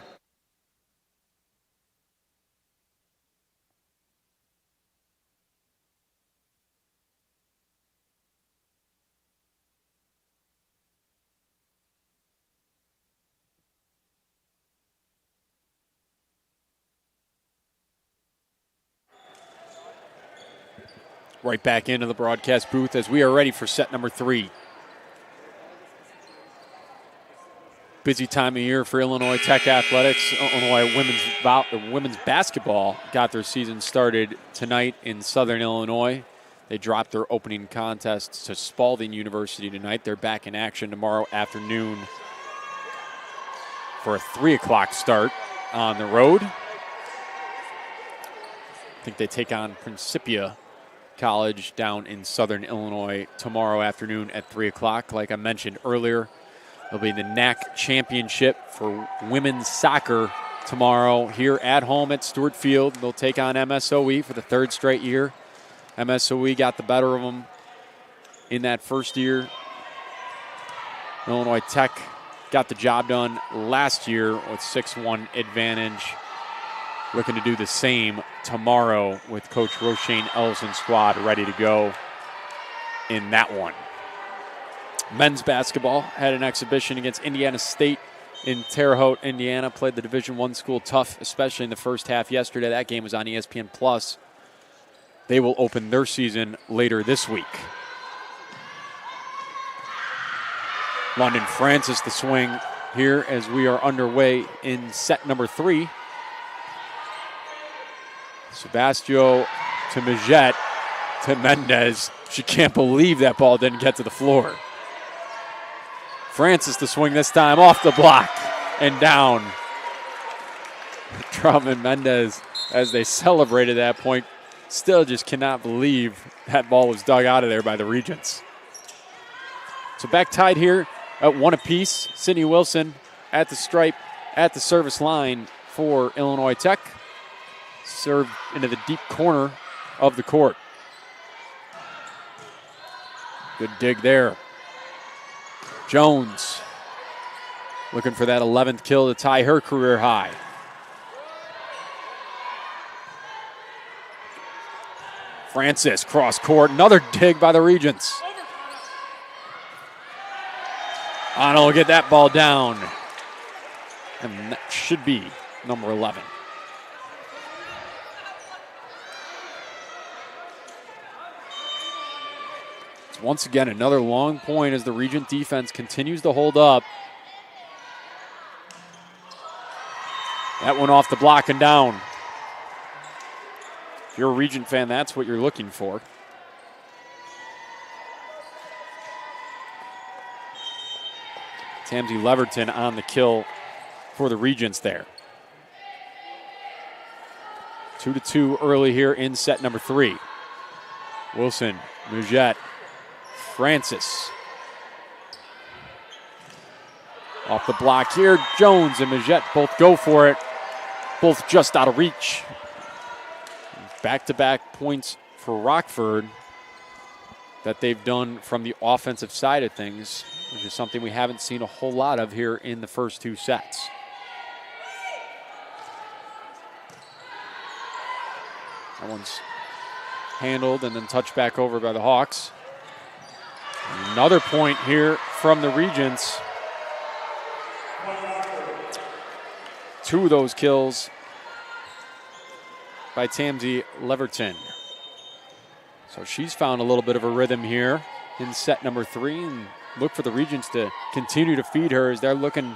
Right back into the broadcast booth as we are ready for set number 3. Busy time of year for Illinois Tech athletics. Illinois women's basketball got their season started tonight in Southern Illinois. They dropped their opening contest to Spalding University tonight. They're back in action tomorrow afternoon for a 3 o'clock start on the road. think they take on Principia College down in Southern Illinois tomorrow afternoon at 3 o'clock. Like I mentioned earlier, it'll be the NAC Championship for women's soccer tomorrow here at home at Stewart Field. They'll take on MSOE for the third straight year. MSOE got the better of them in that first year. Illinois Tech got the job done last year with 6-1 advantage. Looking to do the same tomorrow with Coach Roshane Ellison's squad ready to go in that one. Men's basketball had an exhibition against Indiana State in Terre Haute, Indiana. Played the Division I school tough, especially in the first half yesterday. That game was on ESPN+. They will open their season later this week. London Francis the swing here as we are underway in set number 3. Sebastio to Majette to Mendez. She can't believe that ball didn't get to the floor. Francis the swing this time off the block and down. Traum and Mendez, as they celebrated that point, still just cannot believe that ball was dug out of there by the Regents. So back tied here at 1 apiece. Sydney Wilson at the stripe, at the service line for Illinois Tech. Served into the deep corner of the court. Good dig there. Jones looking for that 11th kill to tie her career high. Francis cross court, another dig by the Regents. Arnold will get that ball down. And that should be number 11. Once again, another long point as the Regent defense continues to hold up. That one off the block and down. If you're a Regent fan, that's what you're looking for. Tamsy Leverton on the kill for the Regents there. 2-2 early here in set number 3. Wilson, Mujette, Francis. Off the block here, Jones and Majette both go for it. Both just out of reach. Back-to-back points for Rockford that they've done from the offensive side of things, which is something we haven't seen a whole lot of here in the first 2 sets. That one's handled and then touched back over by the Hawks. Another point here from the Regents. 2 of those kills by Tamsy Leverton. So she's found a little bit of a rhythm here in set number 3, and look for the Regents to continue to feed her as they're looking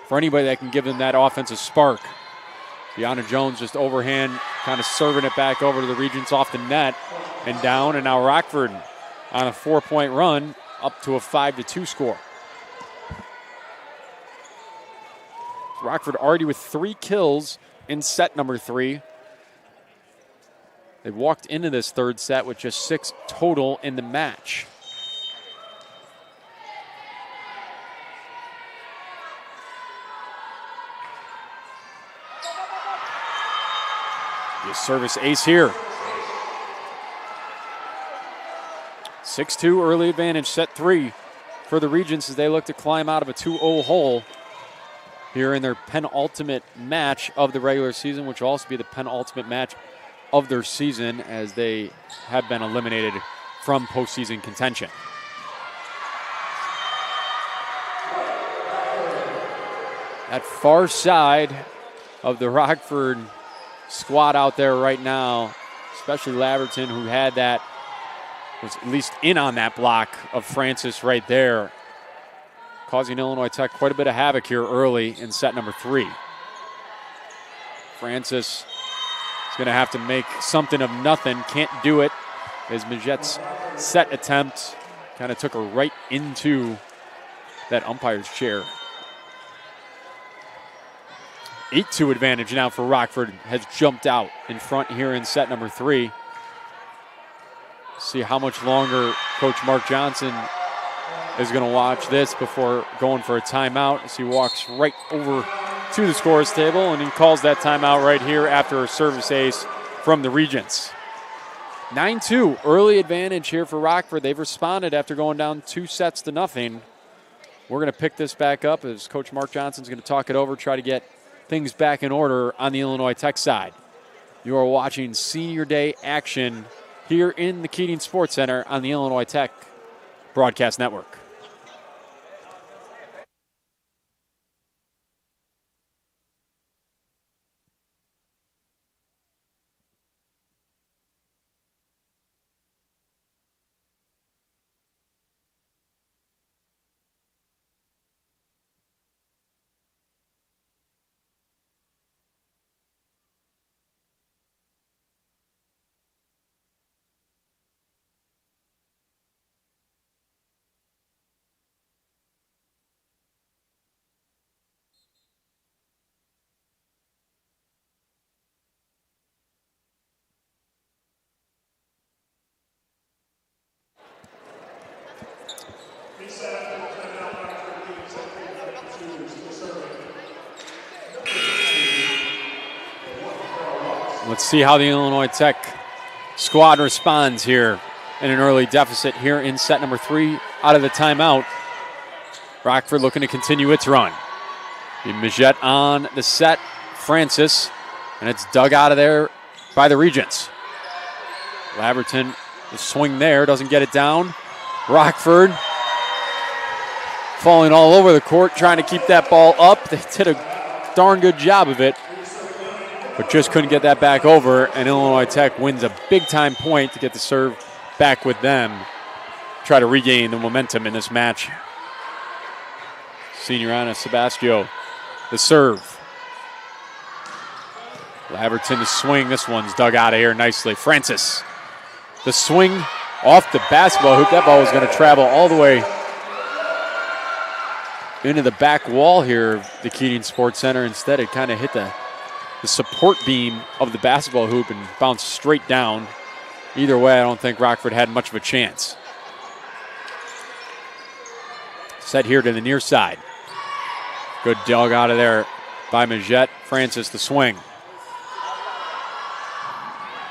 for anybody that can give them that offensive spark. Deanna Jones just overhand, kind of serving it back over to the Regents off the net and down, and now Rockford on a 4-point run up to a 5-2 score. Rockford already with 3 kills in set number 3. They walked into this third set with just 6 total in the match. The service ace here. 6-2 early advantage, set 3 for the Regents as they look to climb out of a 2-0 hole here in their penultimate match of the regular season, which will also be the penultimate match of their season as they have been eliminated from postseason contention. At far side of the Rockford squad out there right now, especially Laverton, who had that, was at least in on that block of Francis right there, causing Illinois Tech quite a bit of havoc here early in set number 3. Francis is going to have to make something of nothing. Can't do it as Majette's set attempt kind of took her right into that umpire's chair. 8-2 advantage now for Rockford has jumped out in front here in set number 3. See how much longer Coach Mark Johnson is going to watch this before going for a timeout as he walks right over to the scorer's table, and he calls that timeout right here after a service ace from the Regents. 9-2, early advantage here for Rockford. They've responded after going down 2-0. We're going to pick this back up as Coach Mark Johnson's going to talk it over, try to get things back in order on the Illinois Tech side. You are watching Senior Day action here in the Keating Sports Center on the Illinois Tech Broadcast Network. Let's see how the Illinois Tech squad responds here in an early deficit here in set number 3 out of the timeout. Rockford looking to continue its run. Majette on the set, Francis, and it's dug out of there by the Regents. Laverton, the swing there, doesn't get it down. Rockford falling all over the court, trying to keep that ball up. They did a darn good job of it, but just couldn't get that back over, and Illinois Tech wins a big-time point to get the serve back with them, try to regain the momentum in this match. Senior Ana Sebastio, the serve. Laverton, the swing. This one's dug out of here nicely. Francis, the swing off the basketball hoop. That ball was going to travel all the way into the back wall here of the Keating Sports Center. Instead, it kind of hit the support beam of the basketball hoop and bounced straight down. Either way, I don't think Rockford had much of a chance. Set here to the near side. Good dug out of there by Majette. Francis, the swing.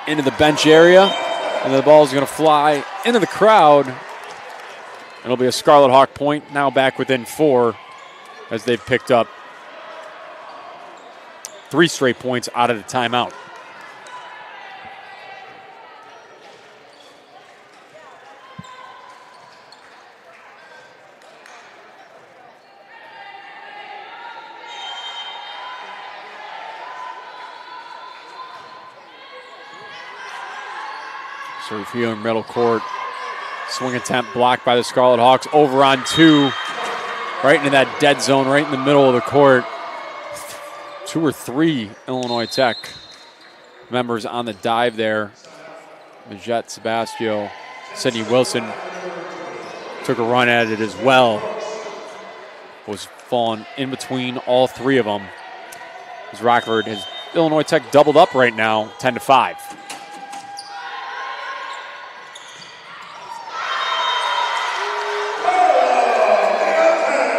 Into the bench area, and the ball is going to fly into the crowd. It'll be a Scarlet Hawk point, now back within 4 as they've picked up 3 straight points out of the timeout. Serve here in middle court. Swing attempt blocked by the Scarlet Hawks. Over on 2. Right into that dead zone, right in the middle of the court. 2 or 3 Illinois Tech members on the dive there. Majette, Sebastio, Sidney Wilson took a run at it as well. Was falling in between all 3 of them. As Rockford has Illinois Tech doubled up right now, 10-5.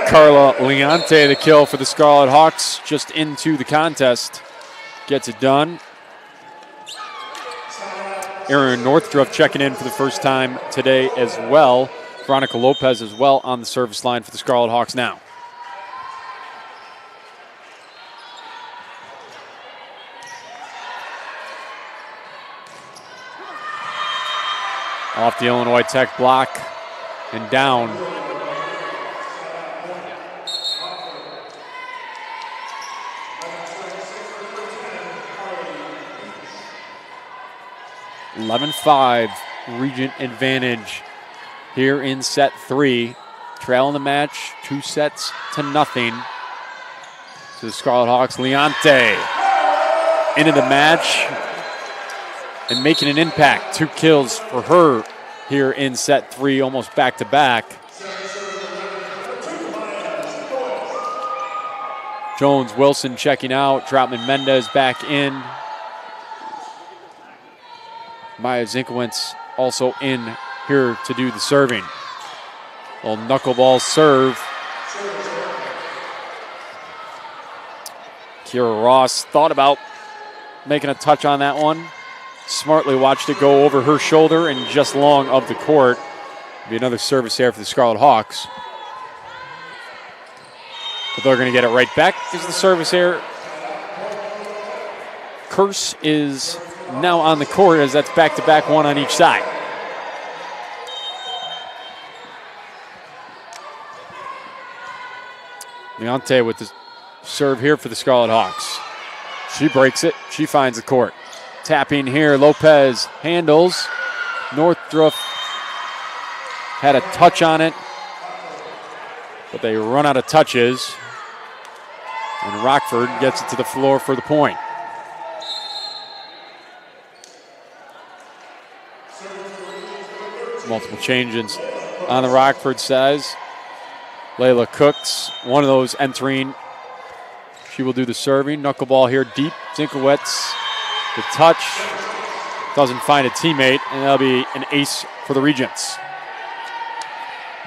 Carla Leonte, the kill for the Scarlet Hawks, just into the contest. Gets it done. Erin Northdruff checking in for the first time today as well. Veronica Lopez as well on the service line for the Scarlet Hawks now. Off the Illinois Tech block and down. (11-5) Regent advantage here in set 3. Trailing the match 2-0. So the Scarlet Hawks, Leonte into the match and making an impact. 2 kills for her here in set 3, almost back to back. Jones, Wilson checking out. Troutman, Mendez back in. Maya Zinkowitz also in here to do the serving. Little knuckleball serve. Kira Ross thought about making a touch on that one. Smartly watched it go over her shoulder and just long of the court. Be another service there for the Scarlet Hawks. But they're going to get it right back. Is the service error. Curse is now on the court as that's back-to-back one on each side. Leonte with the serve here for the Scarlet Hawks. She breaks it. She finds the court. Tapping here. Lopez handles. Northdruff had a touch on it, but they run out of touches. And Rockford gets it to the floor for the point. Multiple changes on the Rockford size. Layla Cooks, one of those entering. She will do the serving. Knuckleball here deep. Zinkowitz, the touch. Doesn't find a teammate, and that'll be an ace for the Regents.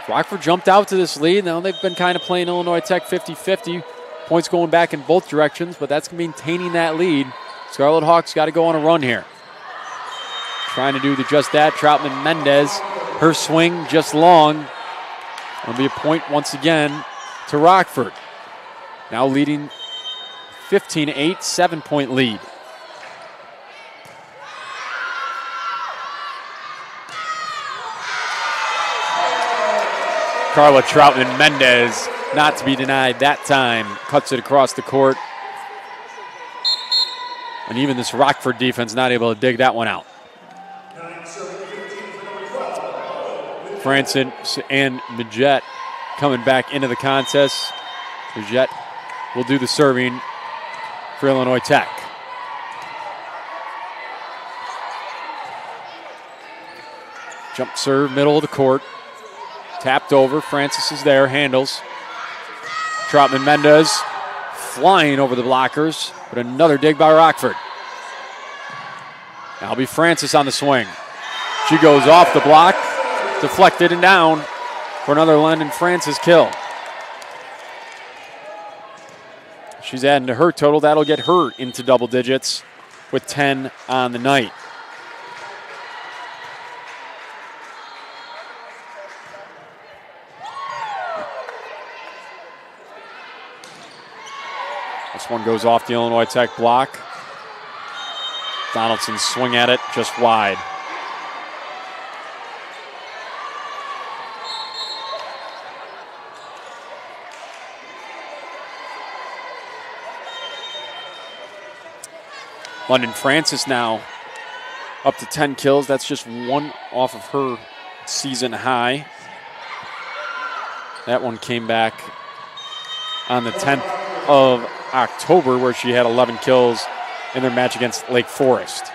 Rockford jumped out to this lead. Now they've been kind of playing Illinois Tech 50-50. Points going back in both directions, but that's maintaining that lead. Scarlet Hawks got to go on a run here. Trying to do just that. Troutman Mendez, her swing just long. It'll be a point once again to Rockford. Now leading 15-8, 7-point lead. Carla Troutman Mendez, not to be denied that time, cuts it across the court. And even this Rockford defense not able to dig that one out. Francis and Majette coming back into the contest. Majette will do the serving for Illinois Tech. Jump serve, middle of the court. Tapped over. Francis is there, handles. Troutman Mendez flying over the blockers, but another dig by Rockford. Now it'll be Francis on the swing. She goes off the block, deflected and down for another Landon Francis kill. She's adding to her total. That'll get her into double digits with 10 on the night. This one goes off the Illinois Tech block. Donaldson swing at it just wide. London Francis now up to 10 kills. That's just one off of her season high. That one came back on the 10th of October where she had 11 kills in their match against Lake Forest.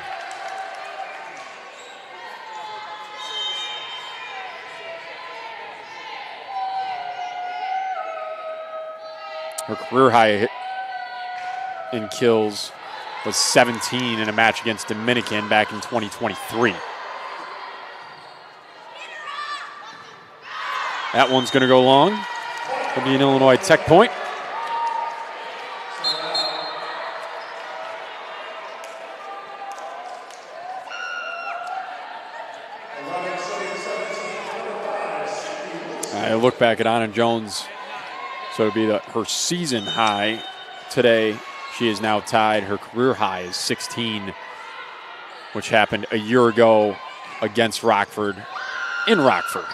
Her career high in kills was 17 in a match against Dominican back in 2023. That one's going to go long. It'll be an Illinois Tech point. I look back at Anna Jones, so it'll be her season high today. She is now tied. Her career high is 16, which happened a year ago against Rockford in Rockford.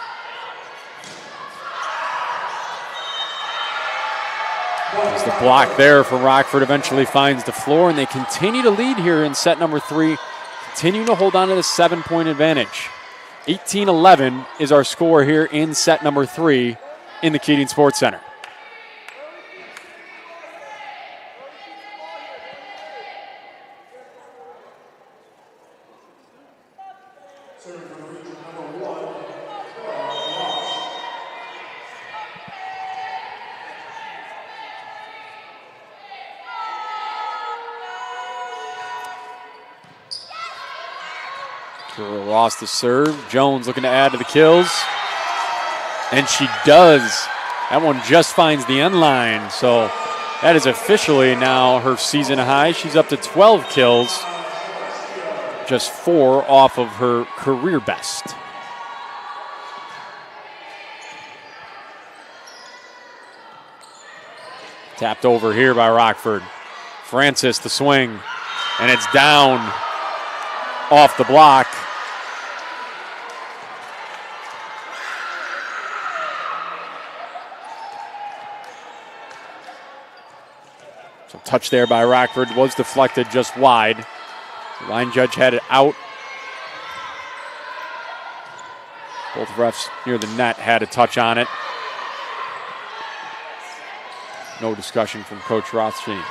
As the block there from Rockford eventually finds the floor, and they continue to lead here in set number 3, continuing to hold on to the 7-point advantage. 18-11 is our score here in set number 3 in the Keating Sports Center. Lost the serve. Jones looking to add to the kills. And she does. That one just finds the end line. So that is officially now her season high. She's up to 12 kills. Just 4 off of her career best. Tapped over here by Rockford. Francis the swing. And it's down off the block. So touch there by Rockford was deflected just wide. The line judge had it out. Both refs near the net had a touch on it. No discussion from Coach Rothstein.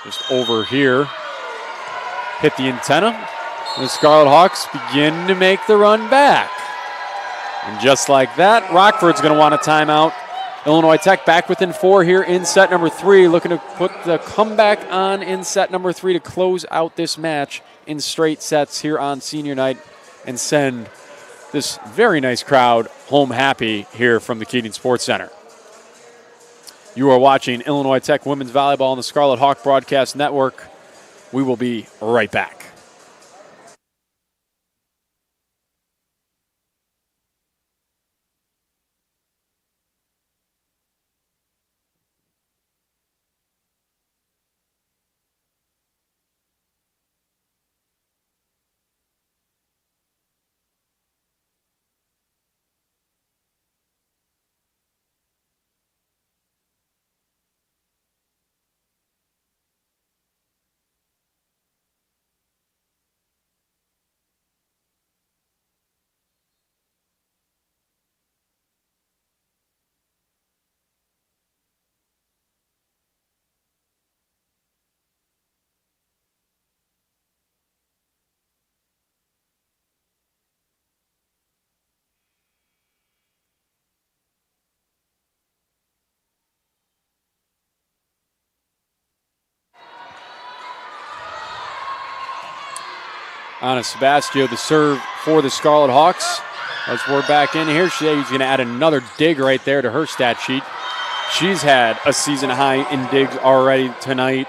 Just over here. Hit the antenna. And the Scarlet Hawks begin to make the run back. And just like that, Rockford's going to want a timeout. Illinois Tech back within 4 here in set number 3, looking to put the comeback on in set number 3 to close out this match in straight sets here on senior night and send this very nice crowd home happy here from the Keating Sports Center. You are watching Illinois Tech Women's Volleyball on the Scarlet Hawk Broadcast Network. We will be right back. Anna Sebastio, the serve for the Scarlet Hawks. As we're back in here, she's going to add another dig right there to her stat sheet. She's had a season high in digs already tonight.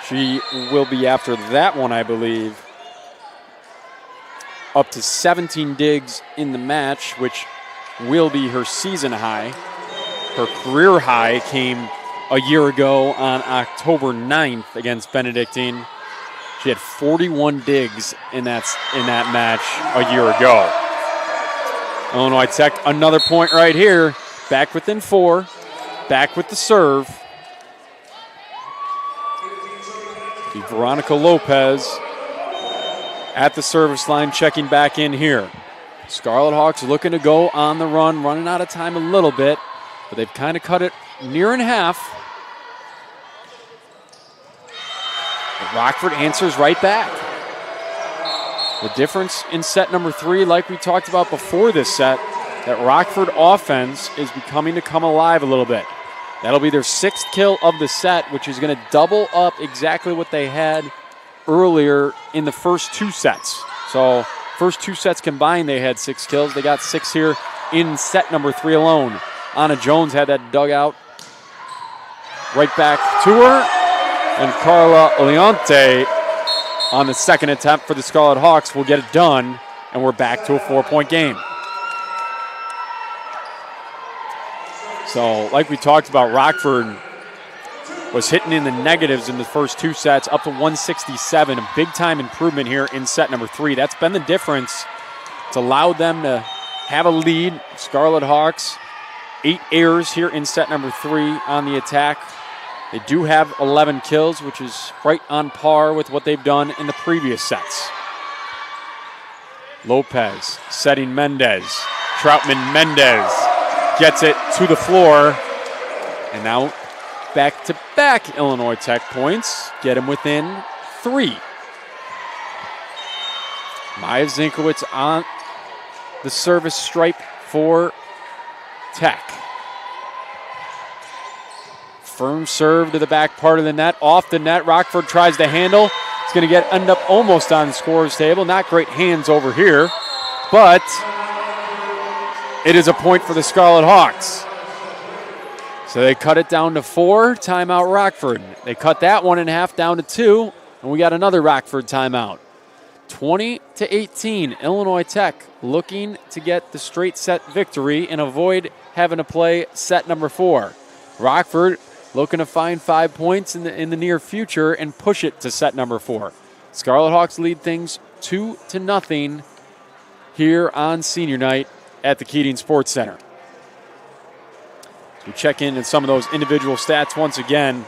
She will be after that one, I believe, up to 17 digs in the match, which will be her season high. Her career high came a year ago on October 9th against Benedictine. She had 41 digs in that match a year ago. Illinois Tech, another point right here. Back within 4. Back with the serve. Veronica Lopez at the service line, checking back in here. Scarlet Hawks looking to go on the run, running out of time a little bit, but they've kind of cut it near in half. Rockford answers right back. The difference in set number 3, like we talked about before this set, that Rockford offense is becoming to come alive a little bit. That'll be their 6th kill of the set, which is going to double up exactly what they had earlier in the first 2 sets. So first 2 sets combined, they had 6 kills. They got 6 here in set number 3 alone. Anna Jones had that dugout right back to her. And Carla Leonte on the second attempt for the Scarlet Hawks will get it done, and we're back to a 4-point game. So, like we talked about, Rockford was hitting in the negatives in the first 2 sets, up to 167. A big-time improvement here in set number 3. That's been the difference. It's allowed them to have a lead. Scarlet Hawks, 8 errors here in set number 3 on the attack. They do have 11 kills, which is right on par with what they've done in the previous sets. Lopez setting Mendez. Troutman Mendez gets it to the floor. And now back-to-back Illinois Tech points get him within 3. Maya Zinkowitz on the service stripe for Tech. Firm serve to the back part of the net. Off the net, Rockford tries to handle. It's going to end up almost on the scorer's table. Not great hands over here, but it is a point for the Scarlet Hawks. So they cut it down to 4. Timeout Rockford. They cut that one in half down to 2, and we got another Rockford timeout. 20-18. Illinois Tech looking to get the straight set victory and avoid having to play set number 4. Rockford looking to find 5 points in the near future and push it to set number 4. Scarlet Hawks lead things 2-0 here on senior night at the Keating Sports Center. We check in some of those individual stats once again.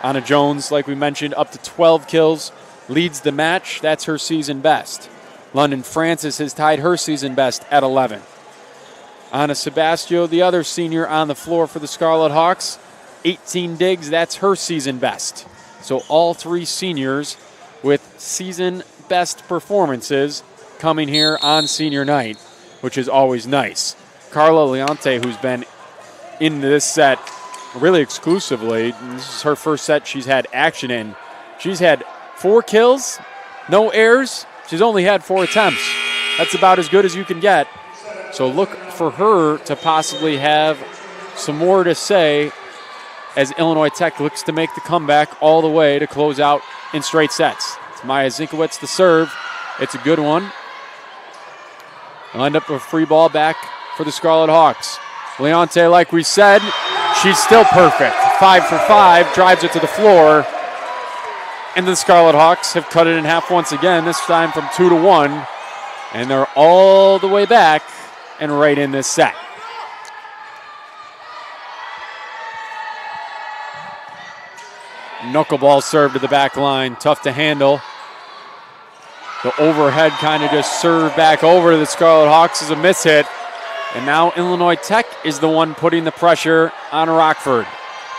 Anna Jones, like we mentioned, up to 12 kills, leads the match. That's her season best. London Francis has tied her season best at 11. Anna Sebastio, the other senior on the floor for the Scarlet Hawks, 18 digs. That's her season best. So all 3 seniors with season best performances coming here on senior night, which is always nice. Carla Leonte, who's been in this set really exclusively, this is her first set she's had action in. She's had 4 kills, no errors. She's only had 4 attempts. That's about as good as you can get. So look for her to possibly have some more to say as Illinois Tech looks to make the comeback all the way to close out in straight sets. It's Maya Zinkowitz to serve. It's a good one. They'll end up with a free ball back for the Scarlet Hawks. Leonte, like we said, she's still perfect. 5 for 5, drives it to the floor. And the Scarlet Hawks have cut it in half once again, this time from 2-1. And they're all the way back and right in this set. Knuckleball serve to the back line, tough to handle. The overhead kind of just served back over to the Scarlet Hawks is a miss hit. And now Illinois Tech is the one putting the pressure on Rockford.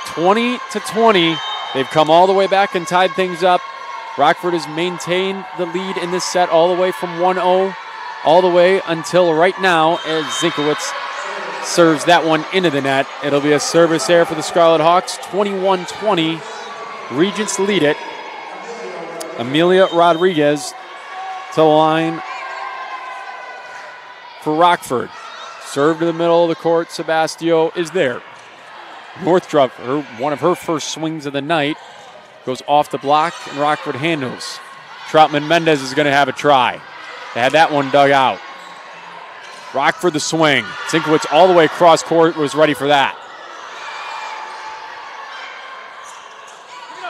20-20. They've come all the way back and tied things up. Rockford has maintained the lead in this set all the way from 1-0 all the way until right now as Zinkowitz serves that one into the net. It'll be a service error for the Scarlet Hawks. 21-20. Regents lead it. Amelia Rodriguez to the line for Rockford. Serve to the middle of the court. Sebastio is there. Northrup, one of her first swings of the night, goes off the block and Rockford handles. Troutman Mendez is going to have a try. They had that one dug out. Rockford the swing. Zinkowitz all the way across court was ready for that.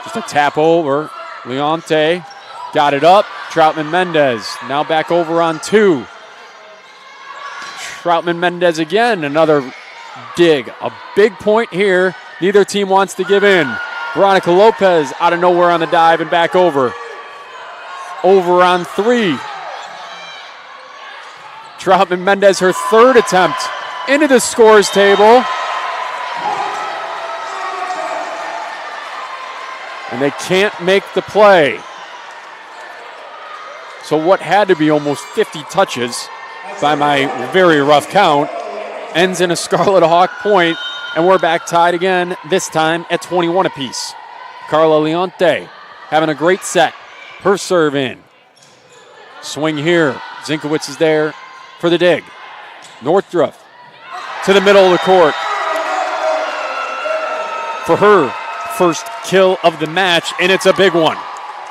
Just a tap over. Leonte got it up. Troutman Mendez now back over on 2. Troutman Mendez again, another dig. A big point here. Neither team wants to give in. Veronica Lopez out of nowhere on the dive and back over. Over on 3. Troutman Mendez, her 3rd attempt into the scores table. And they can't make the play. So what had to be almost 50 touches by my very rough count ends in a Scarlet Hawk point, and we're back tied again, this time at 21 apiece. Carla Leonte having a great set. Her serve in. Swing here. Zinkowitz is there for the dig. Northrup to the middle of the court for her first kill of the match, and it's a big one.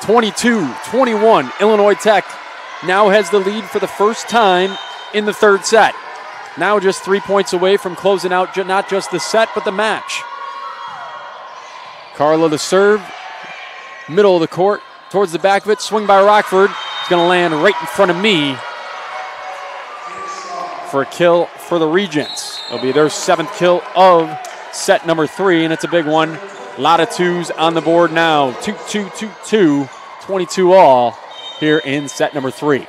22-21. Illinois Tech now has the lead for the first time in the 3rd set. Now just 3 points away from closing out not just the set, but the match. Carla the serve, middle of the court, towards the back of it, swing by Rockford. It's going to land right in front of me for a kill for the Regents. It'll be their 7th kill of set number 3, and it's a big one. A lot of 2s on the board now. 2-2-2-2, 22 all here in set number 3.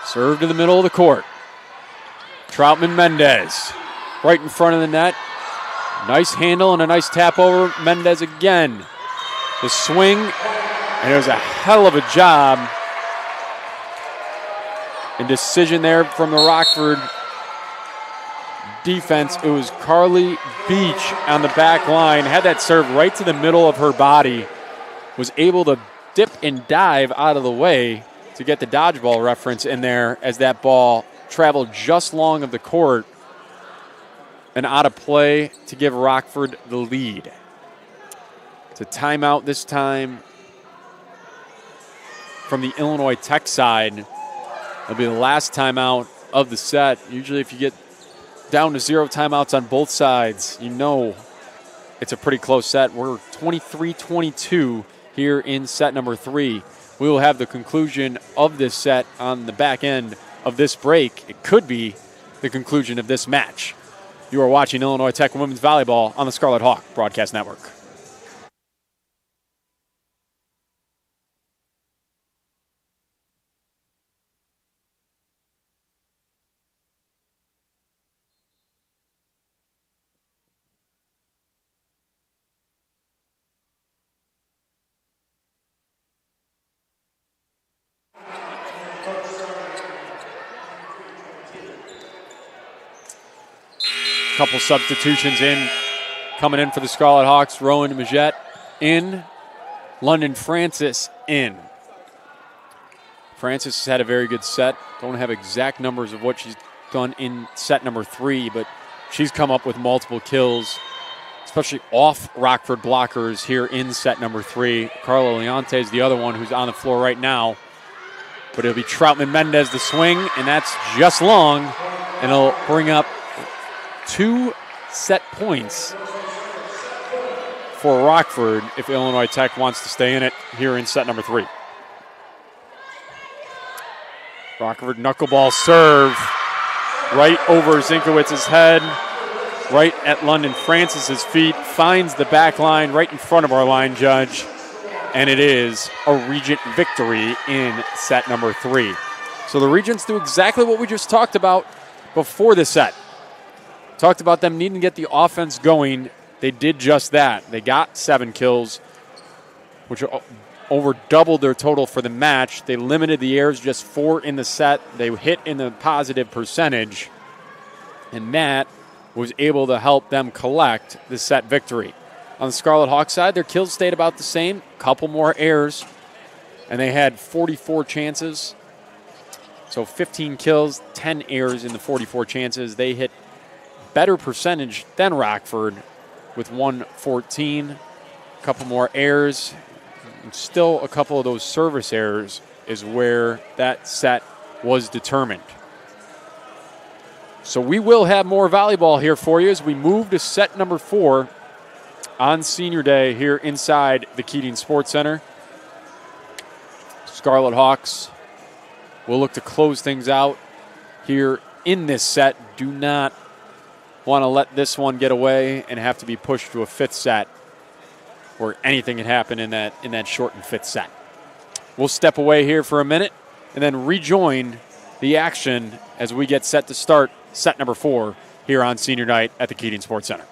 Serve to the middle of the court. Troutman Mendez right in front of the net. Nice handle and a nice tap over. Mendez again. The swing, and it was a hell of a job and decision there from the Rockford defense. It was Carly Beach on the back line, had that serve right to the middle of her body, was able to dip and dive out of the way to get the dodgeball reference in there as that ball traveled just long of the court and out of play to give Rockford the lead. It's a timeout this time from the Illinois Tech side. It'll be the last timeout of the set. Usually if you get down to 0 timeouts on both sides, you know it's a pretty close set. We're 23-22 here in set number 3. We will have the conclusion of this set on the back end of this break. It could be the conclusion of this match. You are watching Illinois Tech Women's Volleyball on the Scarlet Hawk Broadcast Network. Couple substitutions coming in for the Scarlet Hawks. Rowan Majette in. London Francis in. Francis has had a very good set. Don't have exact numbers of what she's done in set number 3, but she's come up with multiple kills, especially off Rockford blockers here in set number 3. Carla Leonte is the other one who's on the floor right now. But it'll be Troutman Mendez the swing, and that's just long, and it'll bring up 2 set points for Rockford if Illinois Tech wants to stay in it here in set number 3. Rockford knuckleball serve right over Zinkowitz's head, right at London Francis's feet, finds the back line right in front of our line judge, and it is a Regent victory in set number 3. So the Regents do exactly what we just talked about before the set. Talked about them needing to get the offense going. They did just that. They got 7 kills, which over doubled their total for the match. They limited the errors, just 4 in the set. They hit in the positive percentage, and that was able to help them collect the set victory. On the Scarlet Hawks side, their kills stayed about the same, couple more errors, and they had 44 chances. So 15 kills, 10 errors in the 44 chances. They hit better percentage than Rockford with 114. A couple more errors. And still a couple of those service errors is where that set was determined. So we will have more volleyball here for you as we move to set number 4 on Senior Day here inside the Keating Sports Center. Scarlet Hawks will look to close things out here in this set. Do not want to let this one get away and have to be pushed to a 5th set where anything can happen in that shortened 5th set. We'll step away here for a minute and then rejoin the action as we get set to start set number 4 here on Senior Night at the Keating Sports Center.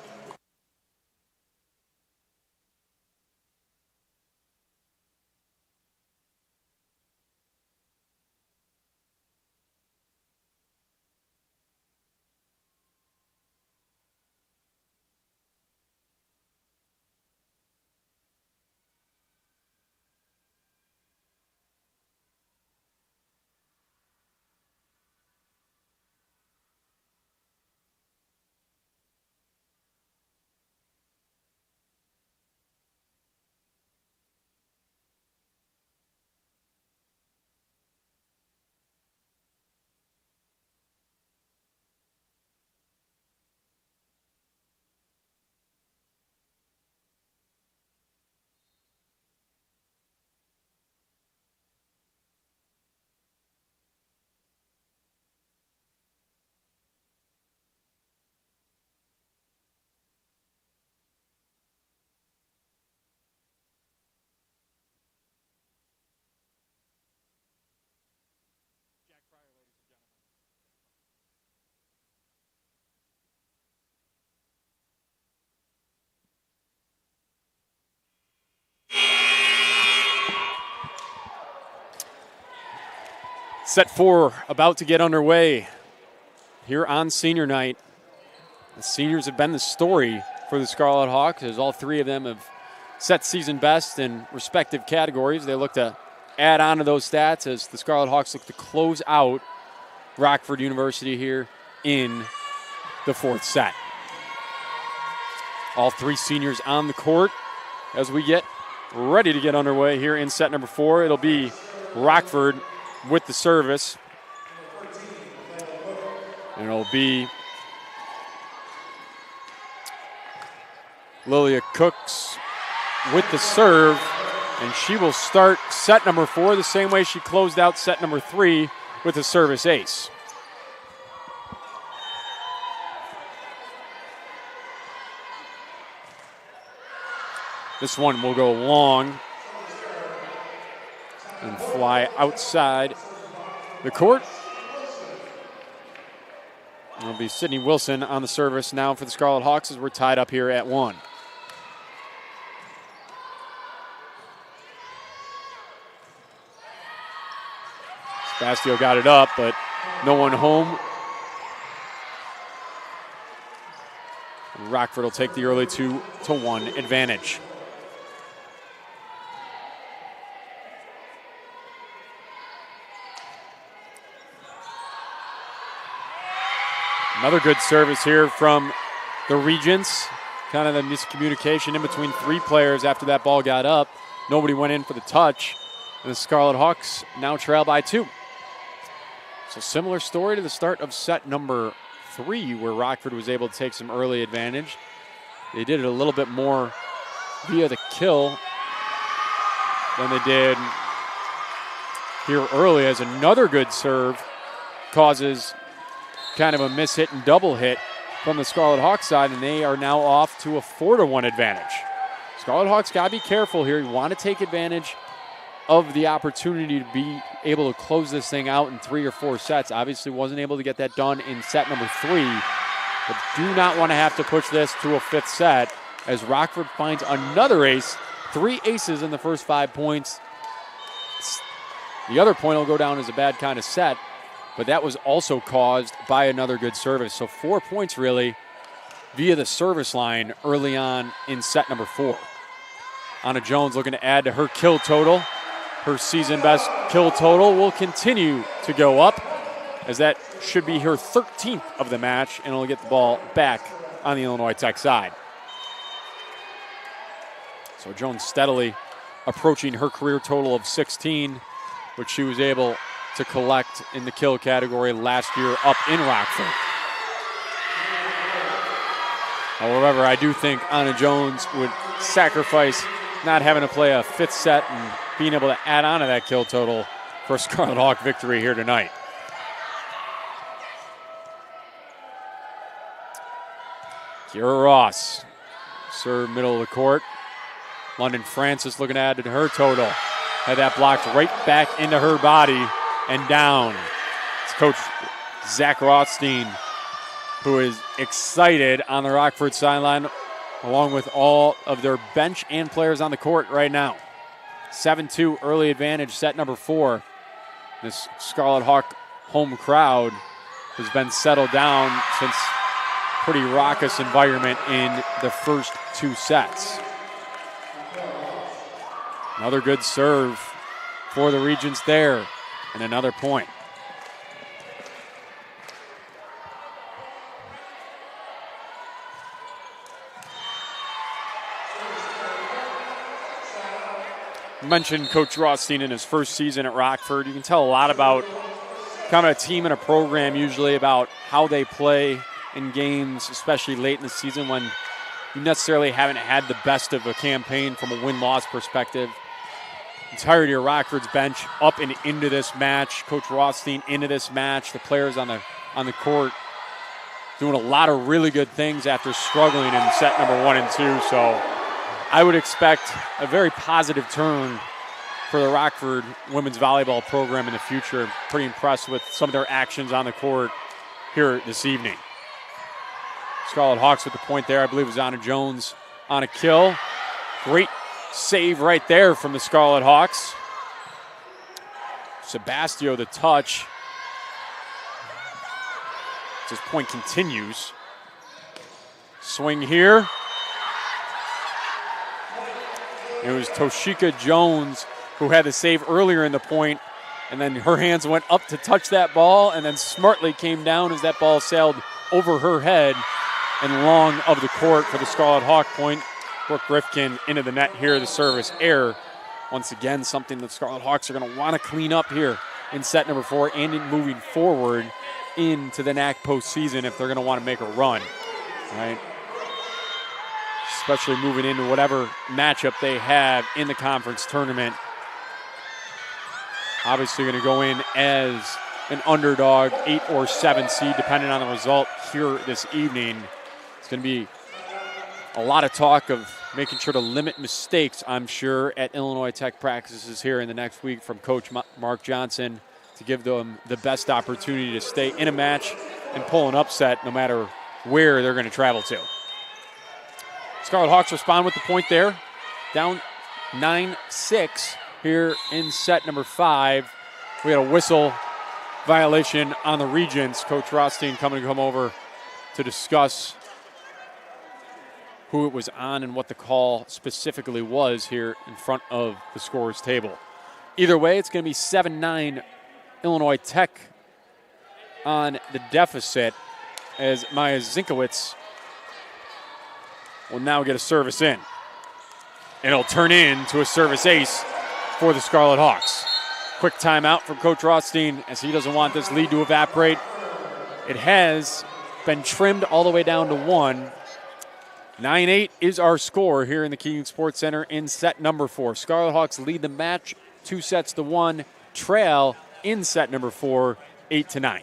Set 4 about to get underway here on Senior Night The seniors have been the story for the Scarlet Hawks, as all three of them have set season best in respective categories. They look to add on to those stats as the Scarlet Hawks look to close out Rockford University here in the fourth set. All three seniors on the court as we get ready to get underway here in set number 4. It'll be Rockford with the service. And it'll be Lilia Cooks with the serve, and she will start set number 4 the same way she closed out set number 3 with a service ace. This one will go long and fly outside the court. It'll be Sydney Wilson on the service now for the Scarlet Hawks as we're tied up here at 1. Spastio got it up, but no one home. Rockford will take the early 2-1 advantage. Another good service here from the Regents. Kind of the miscommunication in between three players after that ball got up. Nobody went in for the touch. And the Scarlet Hawks now trail by 2. So similar story to the start of set number 3, where Rockford was able to take some early advantage. They did it a little bit more via the kill than they did here early, as another good serve causes kind of a miss-hit and double hit from the Scarlet Hawks side, and they are now off to a 4-1 advantage. Scarlet Hawks got to be careful here. You want to take advantage of the opportunity to be able to close this thing out in 3 or 4 sets. Obviously wasn't able to get that done in set number 3, but do not want to have to push this to a 5th set as Rockford finds another ace. 3 aces in the first 5 points. The other point will go down as a bad kind of set, but that was also caused by another good service. So 4 points really via the service line early on in set number 4. Anna Jones looking to add to her kill total. Her season best kill total will continue to go up, as that should be her 13th of the match, and will get the ball back on the Illinois Tech side. So Jones steadily approaching her career total of 16, which she was able to collect in the kill category last year up in Rockford. However, I do think Anna Jones would sacrifice not having to play a 5th set and being able to add on to that kill total for a Scarlet Hawk victory here tonight. Kira Ross, serve middle of the court. London Francis looking to add to her total. Had that blocked right back into her body and down. It's Coach Zach Rothstein, who is excited on the Rockford sideline, along with all of their bench and players on the court right now. 7-2 early advantage, set number 4. This Scarlet Hawk home crowd has been settled down since pretty raucous environment in the first 2 sets. Another good serve for the Regents there, and another point. Mentioned Coach Rothstein in his first season at Rockford. You can tell a lot about kind of a team and a program usually about how they play in games, especially late in the season when you necessarily haven't had the best of a campaign from a win-loss perspective. Entirety of Rockford's bench up and into this match. Coach Rothstein into this match. The players on the court doing a lot of really good things after struggling in set number 1 and 2. So I would expect a very positive turn for the Rockford women's volleyball program in the future. Pretty impressed with some of their actions on the court here this evening. Scarlet Hawks with the point there. I believe it was Anna Jones on a kill. Great save right there from the Scarlet Hawks. Sebastio the touch. This point continues. Swing here. It was Toshika Jones who had the save earlier in the point, and then her hands went up to touch that ball and then smartly came down as that ball sailed over her head and long of the court for the Scarlet Hawk point. Brooke Rifkin into the net here, the service error. Once again, something that Scarlet Hawks are going to want to clean up here in set number 4 and in moving forward into the NAC postseason if they're going to want to make a run, right? Especially moving into whatever matchup they have in the conference tournament. Obviously going to go in as an underdog, 8 or 7 seed, depending on the result here this evening. It's going to be a lot of talk of making sure to limit mistakes, I'm sure, at Illinois Tech practices here in the next week from Coach Mark Johnson to give them the best opportunity to stay in a match and pull an upset no matter where they're going to travel to. Scarlet Hawks respond with the point there. Down 9-6 here in set number 5. We had a whistle violation on the Regents. Coach Rothstein come over to discuss who it was on and what the call specifically was here in front of the scorer's table. Either way, it's going to be 7-9 Illinois Tech on the deficit as Maya Zinkowitz will now get a service in. And it'll turn into a service ace for the Scarlet Hawks. Quick timeout from Coach Rothstein as he doesn't want this lead to evaporate. It has been trimmed all the way down to 1. 9-8 is our score here in the Keating Sports Center in set number 4. Scarlet Hawks lead the match 2-1, trail in set number 4, 8-9.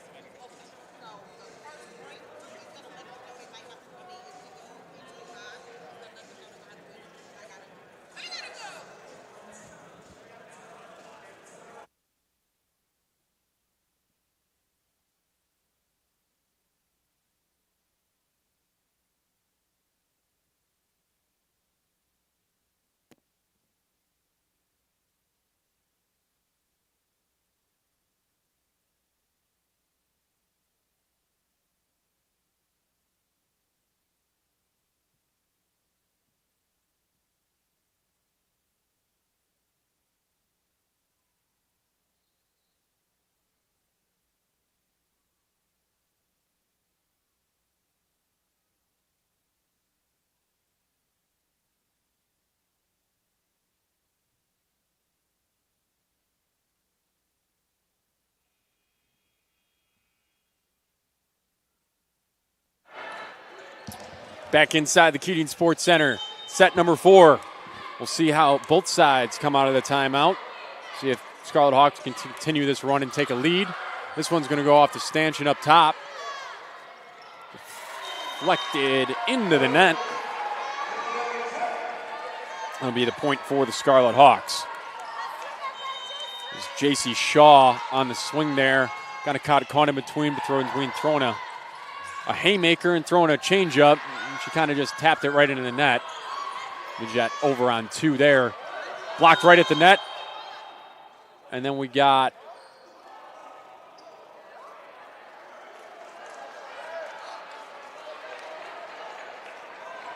Back inside the Keating Sports Center, set number 4. We'll see how both sides come out of the timeout. See if Scarlet Hawks can continue this run and take a lead. This one's going to go off the stanchion up top. Deflected into the net. That'll be the point for the Scarlet Hawks. There's J.C. Shaw on the swing there. Kind of caught in between throwing a haymaker and throwing a changeup. She kind of just tapped it right into the net. Midget over on 2 there. Blocked right at the net. And then we got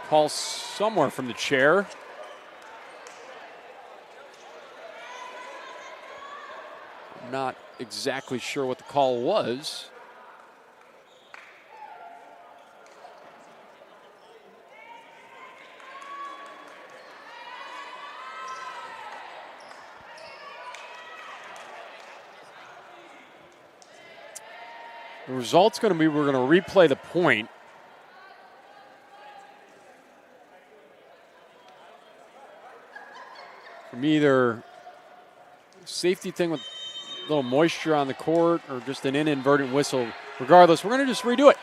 call somewhere from the chair. I'm not exactly sure what the call was. The result's going to be we're going to replay the point. From either safety thing with a little moisture on the court or just an inadvertent whistle. Regardless, we're going to just redo it.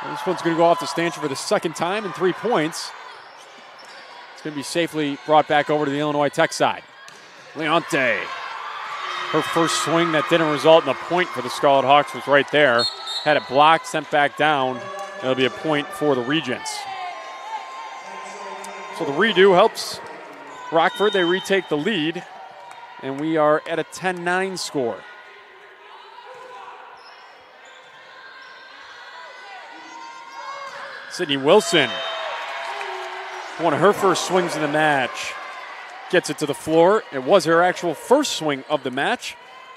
And this one's going to go off the stanchion for the second time and 3 points. It's going to be safely brought back over to the Illinois Tech side. Leonte. Her first swing that didn't result in a point for the Scarlet Hawks was right there. Had it blocked, sent back down. It'll be a point for the Regents. So the redo helps Rockford. They retake the lead, and we are at a 10-9 score. Sydney Wilson, one of her first swings in the match, gets it to the floor. It was her actual first swing of the match.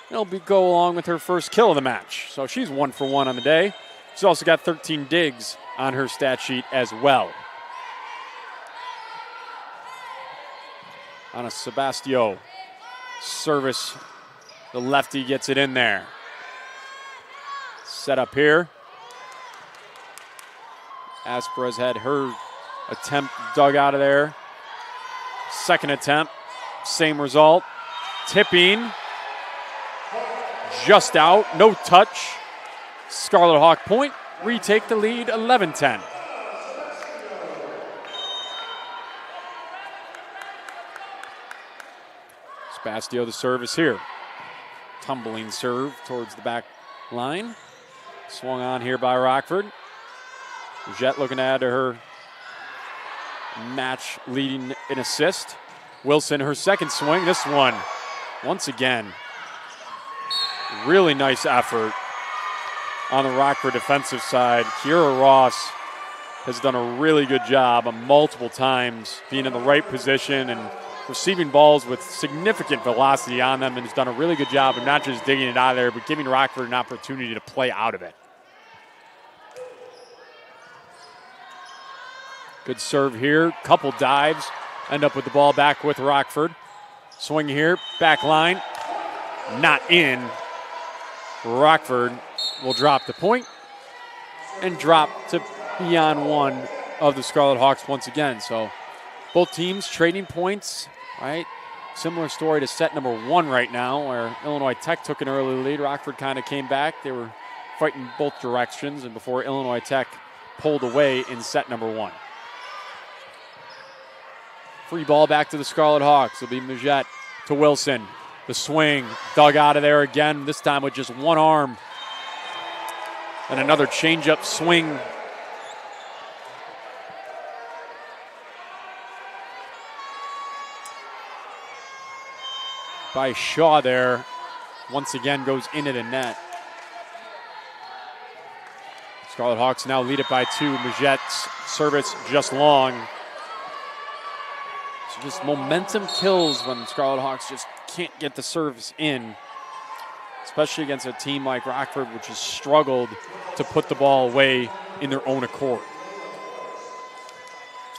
It'll go along with her first kill of the match. So she's 1 for 1 on the day. She's also got 13 digs on her stat sheet as well. On a Sebastio service, the lefty gets it in there. Set up here. Asperez had her attempt dug out of there. Second attempt, same result. Tipping, just out, no touch. Scarlet Hawk point, retake the lead, 11-10. Sebastio, the serve is here. Tumbling serve towards the back line. Swung on here by Rockford. Jet looking to add to her match leading in assist. Wilson, her second swing. This one, once again, really nice effort on the Rockford defensive side. Kiera Ross has done a really good job multiple times being in the right position and receiving balls with significant velocity on them, and has done a really good job of not just digging it out of there, but giving Rockford an opportunity to play out of it. Good serve here, couple dives, end up with the ball back with Rockford. Swing here, back line, not in. Rockford will drop the point and drop to beyond one of the Scarlet Hawks once again. So both teams trading points, right? Similar story to set number 1 right now, where Illinois Tech took an early lead. Rockford kind of came back. They were fighting both directions, and before Illinois Tech pulled away in set number 1. Free ball back to the Scarlet Hawks. It'll be Majette to Wilson. The swing, dug out of there again, this time with just one arm. And another changeup swing. By Shaw there. Once again goes into the net. Scarlet Hawks now lead it by 2. Majette's service just long. So just momentum kills when Scarlet Hawks just can't get the service in, especially against a team like Rockford, which has struggled to put the ball away in their own accord.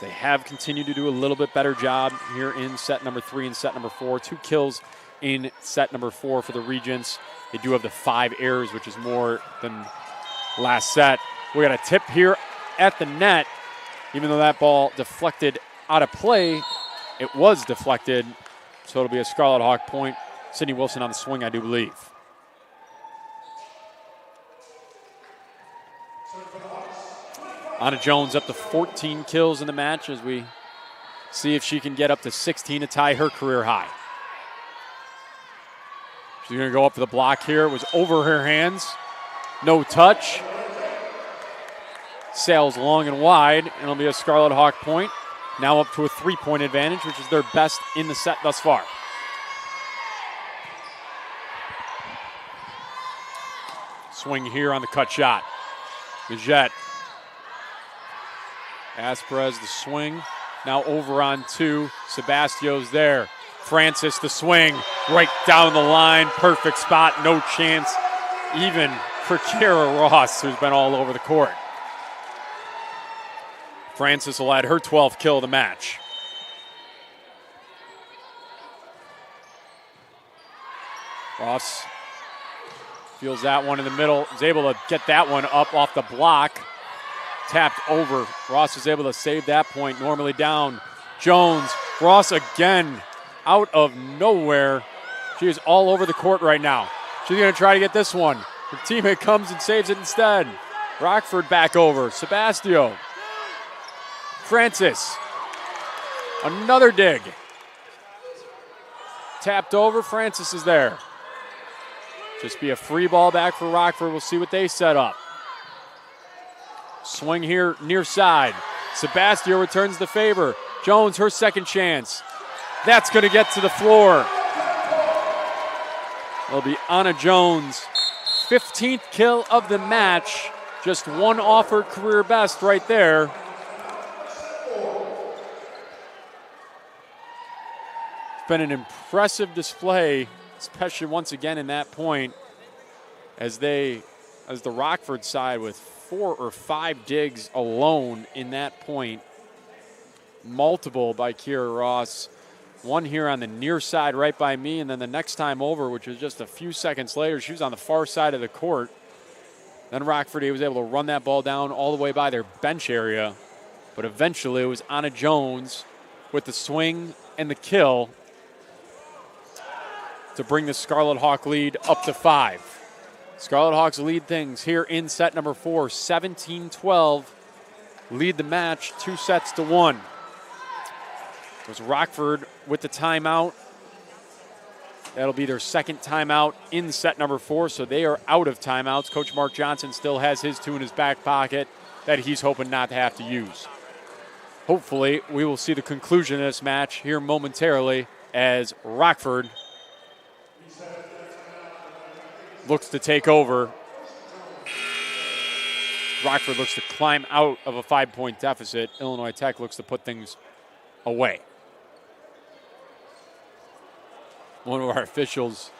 They have continued to do a little bit better job here in set number 3 and set number 4. 2 kills in set number 4 for the Regents. They do have the 5 errors, which is more than last set. We got a tip here at the net. Even though that ball deflected out of play, it was deflected. So it'll be a Scarlet Hawk point. Sydney Wilson on the swing, I do believe. Anna Jones up to 14 kills in the match as we see if she can get up to 16 to tie her career high. She's going to go up for the block here. It was over her hands. No touch. Sails long and wide, and it'll be a Scarlet Hawk point. Now up to a 3-point advantage, which is their best in the set thus far. Swing here on the cut shot. Majette. Asperez the swing. Now over on 2. Sebastio's there. Francis the swing. Right down the line. Perfect spot. No chance even for Kiera Ross, who's been all over the court. Francis will add her 12th kill of the match. Ross feels that one in the middle. Is able to get that one up off the block. Tapped over. Ross is able to save that point. Normally down. Jones. Ross again out of nowhere. She is all over the court right now. She's going to try to get this one. Her teammate comes and saves it instead. Rockford back over. Sebastio. Francis. Another dig. Tapped over. Francis is there. Just be a free ball back for Rockford. We'll see what they set up. Swing here near side. Sebastio returns the favor. Jones, her second chance. That's going to get to the floor. It'll be Anna Jones' 15th kill of the match. Just one off her career best right there. It's been an impressive display, especially once again in that point, as the Rockford side with 4 or 5 digs alone in that point. Multiple by Kira Ross. One here on the near side right by me, and then the next time over, which was just a few seconds later, she was on the far side of the court. Then Rockford was able to run that ball down all the way by their bench area. But eventually it was Anna Jones with the swing and the kill to bring the Scarlet Hawk lead up to 5. Scarlet Hawks lead things here in set number 4, 17-12. Lead the match 2-1. It was Rockford with the timeout. That'll be their second timeout in set number 4, so they are out of timeouts. Coach Mark Johnson still has his 2 in his back pocket that he's hoping not to have to use. Hopefully, we will see the conclusion of this match here momentarily as Rockford looks to take over. Rockford looks to climb out of a 5-point deficit. Illinois Tech looks to put things away. One of our officials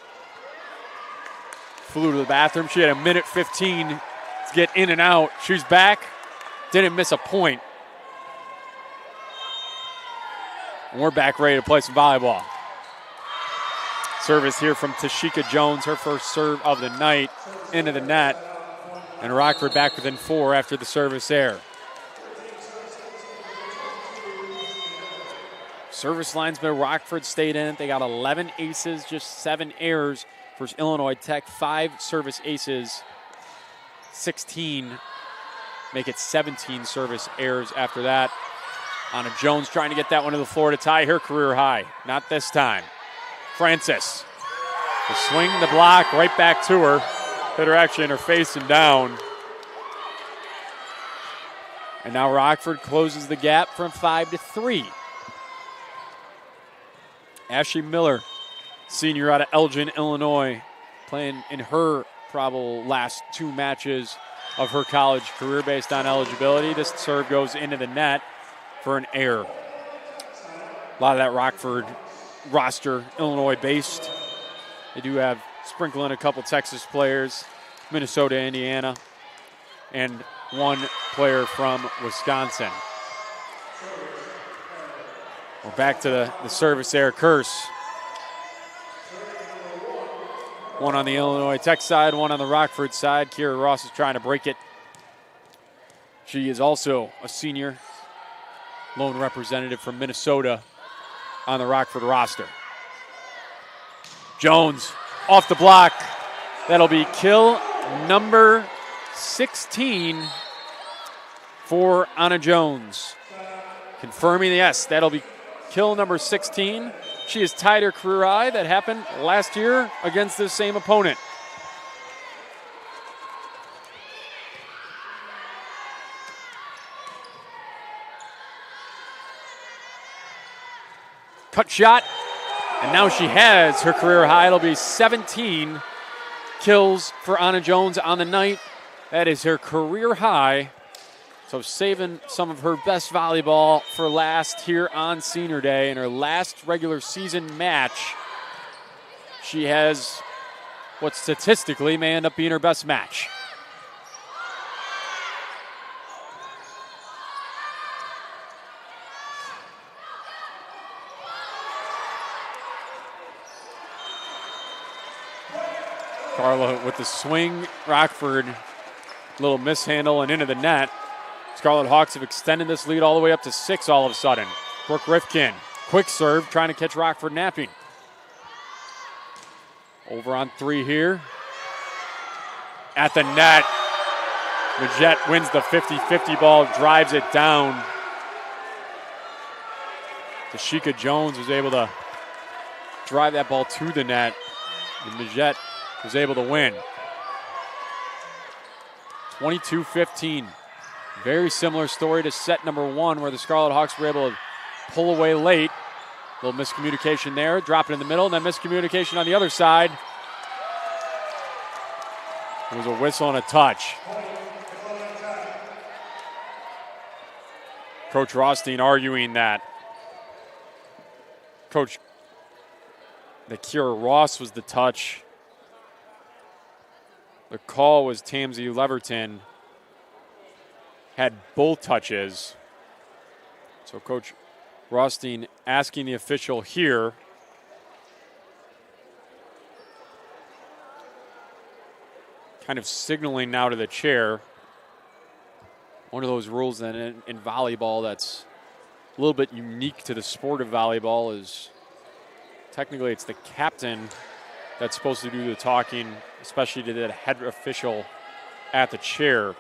flew to the bathroom. She had a minute 15 to get in and out. She's back. Didn't miss a point. And we're back ready to play some volleyball. Service here from Tashika Jones, her first serve of the night, into the net. And Rockford back within 4 after the service error. Service linesman Rockford stayed in it. They got 11 aces, just 7 errors versus Illinois Tech. 5 service aces, 16. Make it 17 service errors after that. Anna Jones trying to get that one to the floor to tie her career high. Not this time. Francis. The swing, the block, right back to her. Hit her actually in her face and down. And now Rockford closes the gap from 5-3. Ashley Miller, senior out of Elgin, Illinois, playing in her probable last 2 matches of her college career based on eligibility. This serve goes into the net for an error. A lot of that Rockford roster, Illinois-based. They do have sprinkle in a couple Texas players, Minnesota, Indiana, and 1 player from Wisconsin. We're back to the service error curse. 1 on the Illinois Tech side, 1 on the Rockford side. Kira Ross is trying to break it. She is also a senior, lone representative from Minnesota on the Rockford roster. Jones off the block. That'll be kill number 16 for Anna Jones. Confirming, yes, that'll be kill number 16. She has tied her career high. That happened last year against this same opponent. Cut shot, and now she has her career high. It'll be 17 kills for Anna Jones on the night. That is her career high. So saving some of her best volleyball for last here on Senior Day. In her last regular season match, she has what statistically may end up being her best match. Carla with the swing. Rockford, little mishandle and into the net. Scarlet Hawks have extended this lead all the way up to 6 all of a sudden. Brooke Rifkin, quick serve, trying to catch Rockford napping. Over on 3 here. At the net. Majette wins the 50-50 ball, drives it down. Tashika Jones was able to drive that ball to the net. And Majette was able to win. 22-15. Very similar story to set number 1 where the Scarlet Hawks were able to pull away late. A little miscommunication there, drop it in the middle, and then miscommunication on the other side. It was a whistle and a touch. Coach Rothstein arguing that Kiera Ross was the touch. The call was Tamsy Leverton had both touches. So Coach Rothstein asking the official here. Kind of signaling now to the chair. One of those rules that in volleyball that's a little bit unique to the sport of volleyball is technically it's the captain that's supposed to do the talking, especially to the head official at the chair.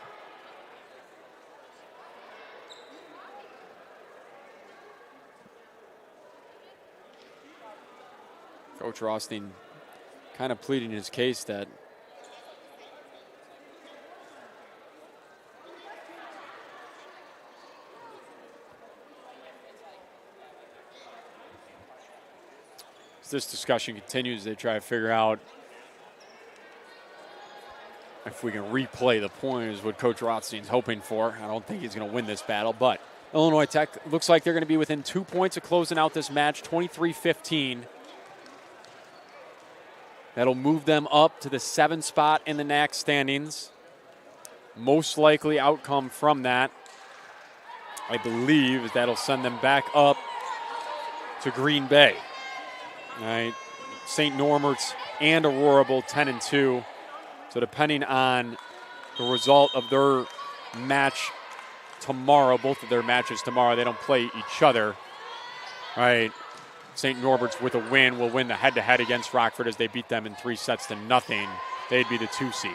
Coach Rothstein kind of pleading his case that as this discussion continues, they try to figure out if we can replay the point is what Coach Rothstein's hoping for. I don't think he's going to win this battle, but Illinois Tech looks like they're going to be within 2 points of closing out this match, 23-15. That'll move them up to the 7th spot in the NAC standings. Most likely outcome from that, I believe, is that'll send them back up to Green Bay. All right, St. Norbert's and Aurora both 10-2. So depending on the result of their match tomorrow, both of their matches tomorrow, they don't play each other. All right, St. Norbert's with a win will win the head-to-head against Rockford as they beat them in 3-0. They'd be the 2 seed.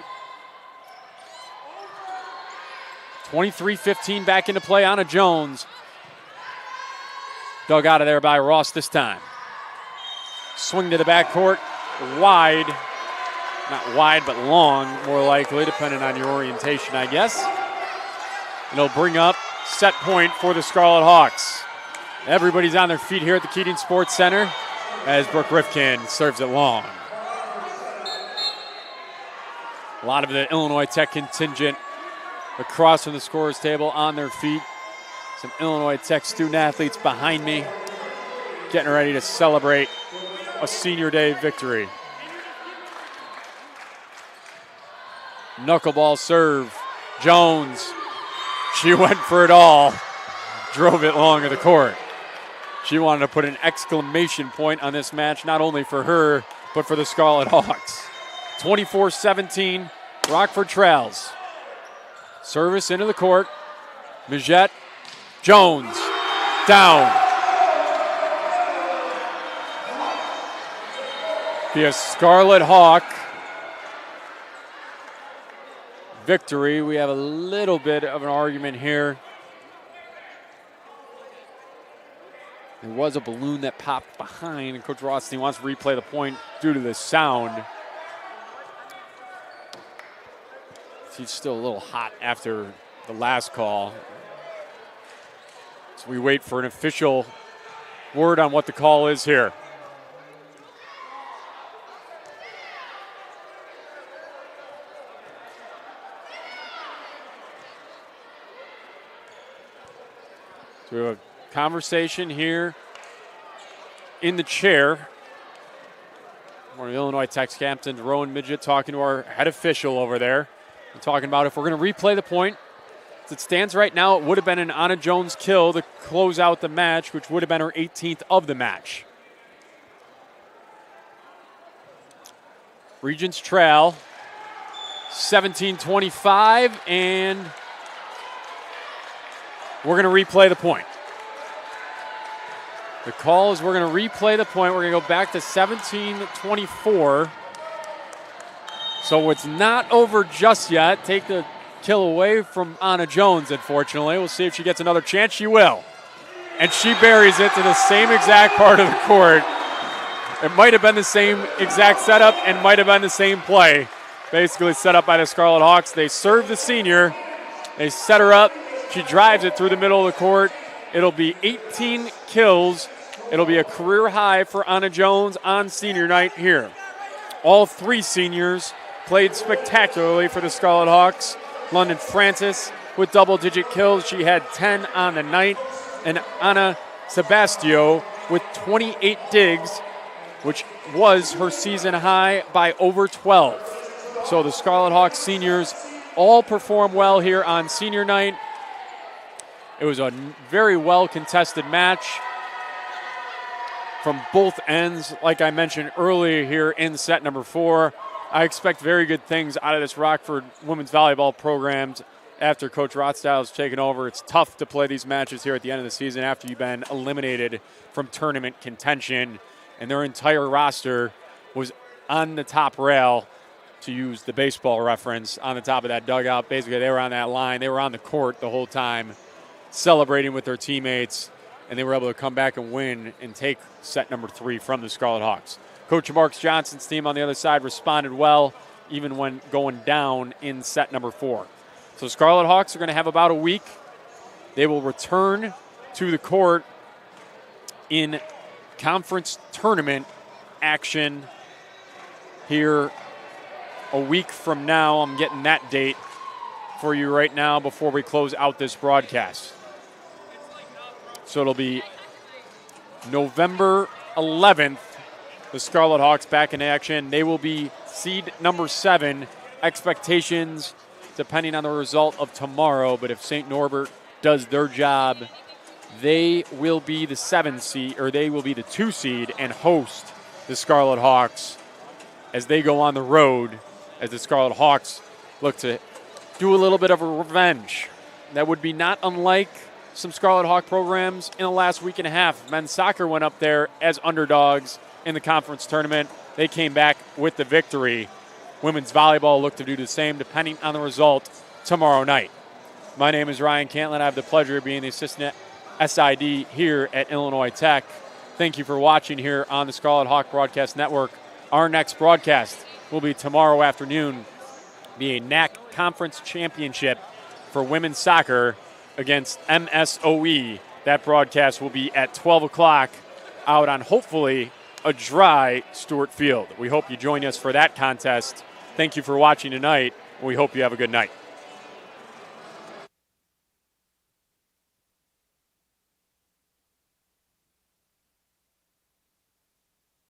23-15 back into play. Anna Jones dug out of there by Ross this time. Swing to the backcourt, wide. Not wide, but long, more likely, depending on your orientation, I guess. And it'll bring up set point for the Scarlet Hawks. Everybody's on their feet here at the Keating Sports Center as Brooke Rifkin serves it long. A lot of the Illinois Tech contingent across from the scorer's table on their feet. Some Illinois Tech student athletes behind me getting ready to celebrate a senior day victory. Knuckleball serve. Jones. She went for it all. Drove it long of the court. She wanted to put an exclamation point on this match, not only for her, but for the Scarlet Hawks. 24-17, Rockford trails. Service into the court. Mijette. Jones. Down. Be a Scarlet Hawk victory. We have a little bit of an argument here. There was a balloon that popped behind, and Coach Rothstein wants to replay the point due to the sound. She's still a little hot after the last call. So we wait for an official word on what the call is here. So we have a conversation here in the chair. One of Illinois Tech's captains, Rowan Midget, talking to our head official over there. We're talking about if we're going to replay the point. As it stands right now, it would have been an Anna Jones kill to close out the match, which would have been her 18th of the match. Regents trail 17-25, and we're going to replay the point. The call is we're going to replay the point. We're going to go back to 17-24. So it's not over just yet. Take the kill away from Anna Jones, unfortunately. We'll see if she gets another chance. She will. And she buries it to the same exact part of the court. It might have been the same exact setup and might have been the same play. Basically set up by the Scarlet Hawks. They serve the senior. They set her up. She drives it through the middle of the court. It'll be 18 kills. It'll be a career high for Anna Jones on senior night here. All three seniors played spectacularly for the Scarlet Hawks. London Francis, with double-digit kills. She had 10 on the night. And Anna Sebastio with 28 digs, which was her season high by over 12. So the Scarlet Hawks seniors all perform well here on senior night. It was a very well-contested match from both ends. Like I mentioned earlier here in set number 4, I expect very good things out of this Rockford women's volleyball program after Coach Rothstyle has taken over. It's tough to play these matches here at the end of the season after you've been eliminated from tournament contention, and their entire roster was on the top rail, to use the baseball reference, on the top of that dugout. Basically, they were on that line. They were on the court the whole time, celebrating with their teammates, and they were able to come back and win and take set number 3 from the Scarlet Hawks. Coach Marks Johnson's team on the other side responded well, even when going down in set number 4. So Scarlet Hawks are going to have about a week. They will return to the court in conference tournament action here a week from now. I'm getting that date for you right now before we close out this broadcast. So it'll be November 11th, the Scarlet Hawks back in action. They will be seed number 7. Expectations, depending on the result of tomorrow, but if St. Norbert does their job, they will be the 7 seed, or they will be the 2 seed and host the Scarlet Hawks as they go on the road, as the Scarlet Hawks look to do a little bit of a revenge. That would be not unlike some Scarlet Hawk programs in the last week and a half. Men's soccer went up there as underdogs in the conference tournament. They came back with the victory. Women's volleyball look to do the same, depending on the result tomorrow night. My name is Ryan Cantlin. I have the pleasure of being the assistant SID here at Illinois Tech. Thank you for watching here on the Scarlet Hawk Broadcast Network. Our next broadcast will be tomorrow afternoon, be a NAC Conference Championship for women's soccer against MSOE. That broadcast will be at 12 o'clock out on hopefully a dry Stewart Field. We hope you join us for that contest. Thank you for watching tonight. We hope you have a good night.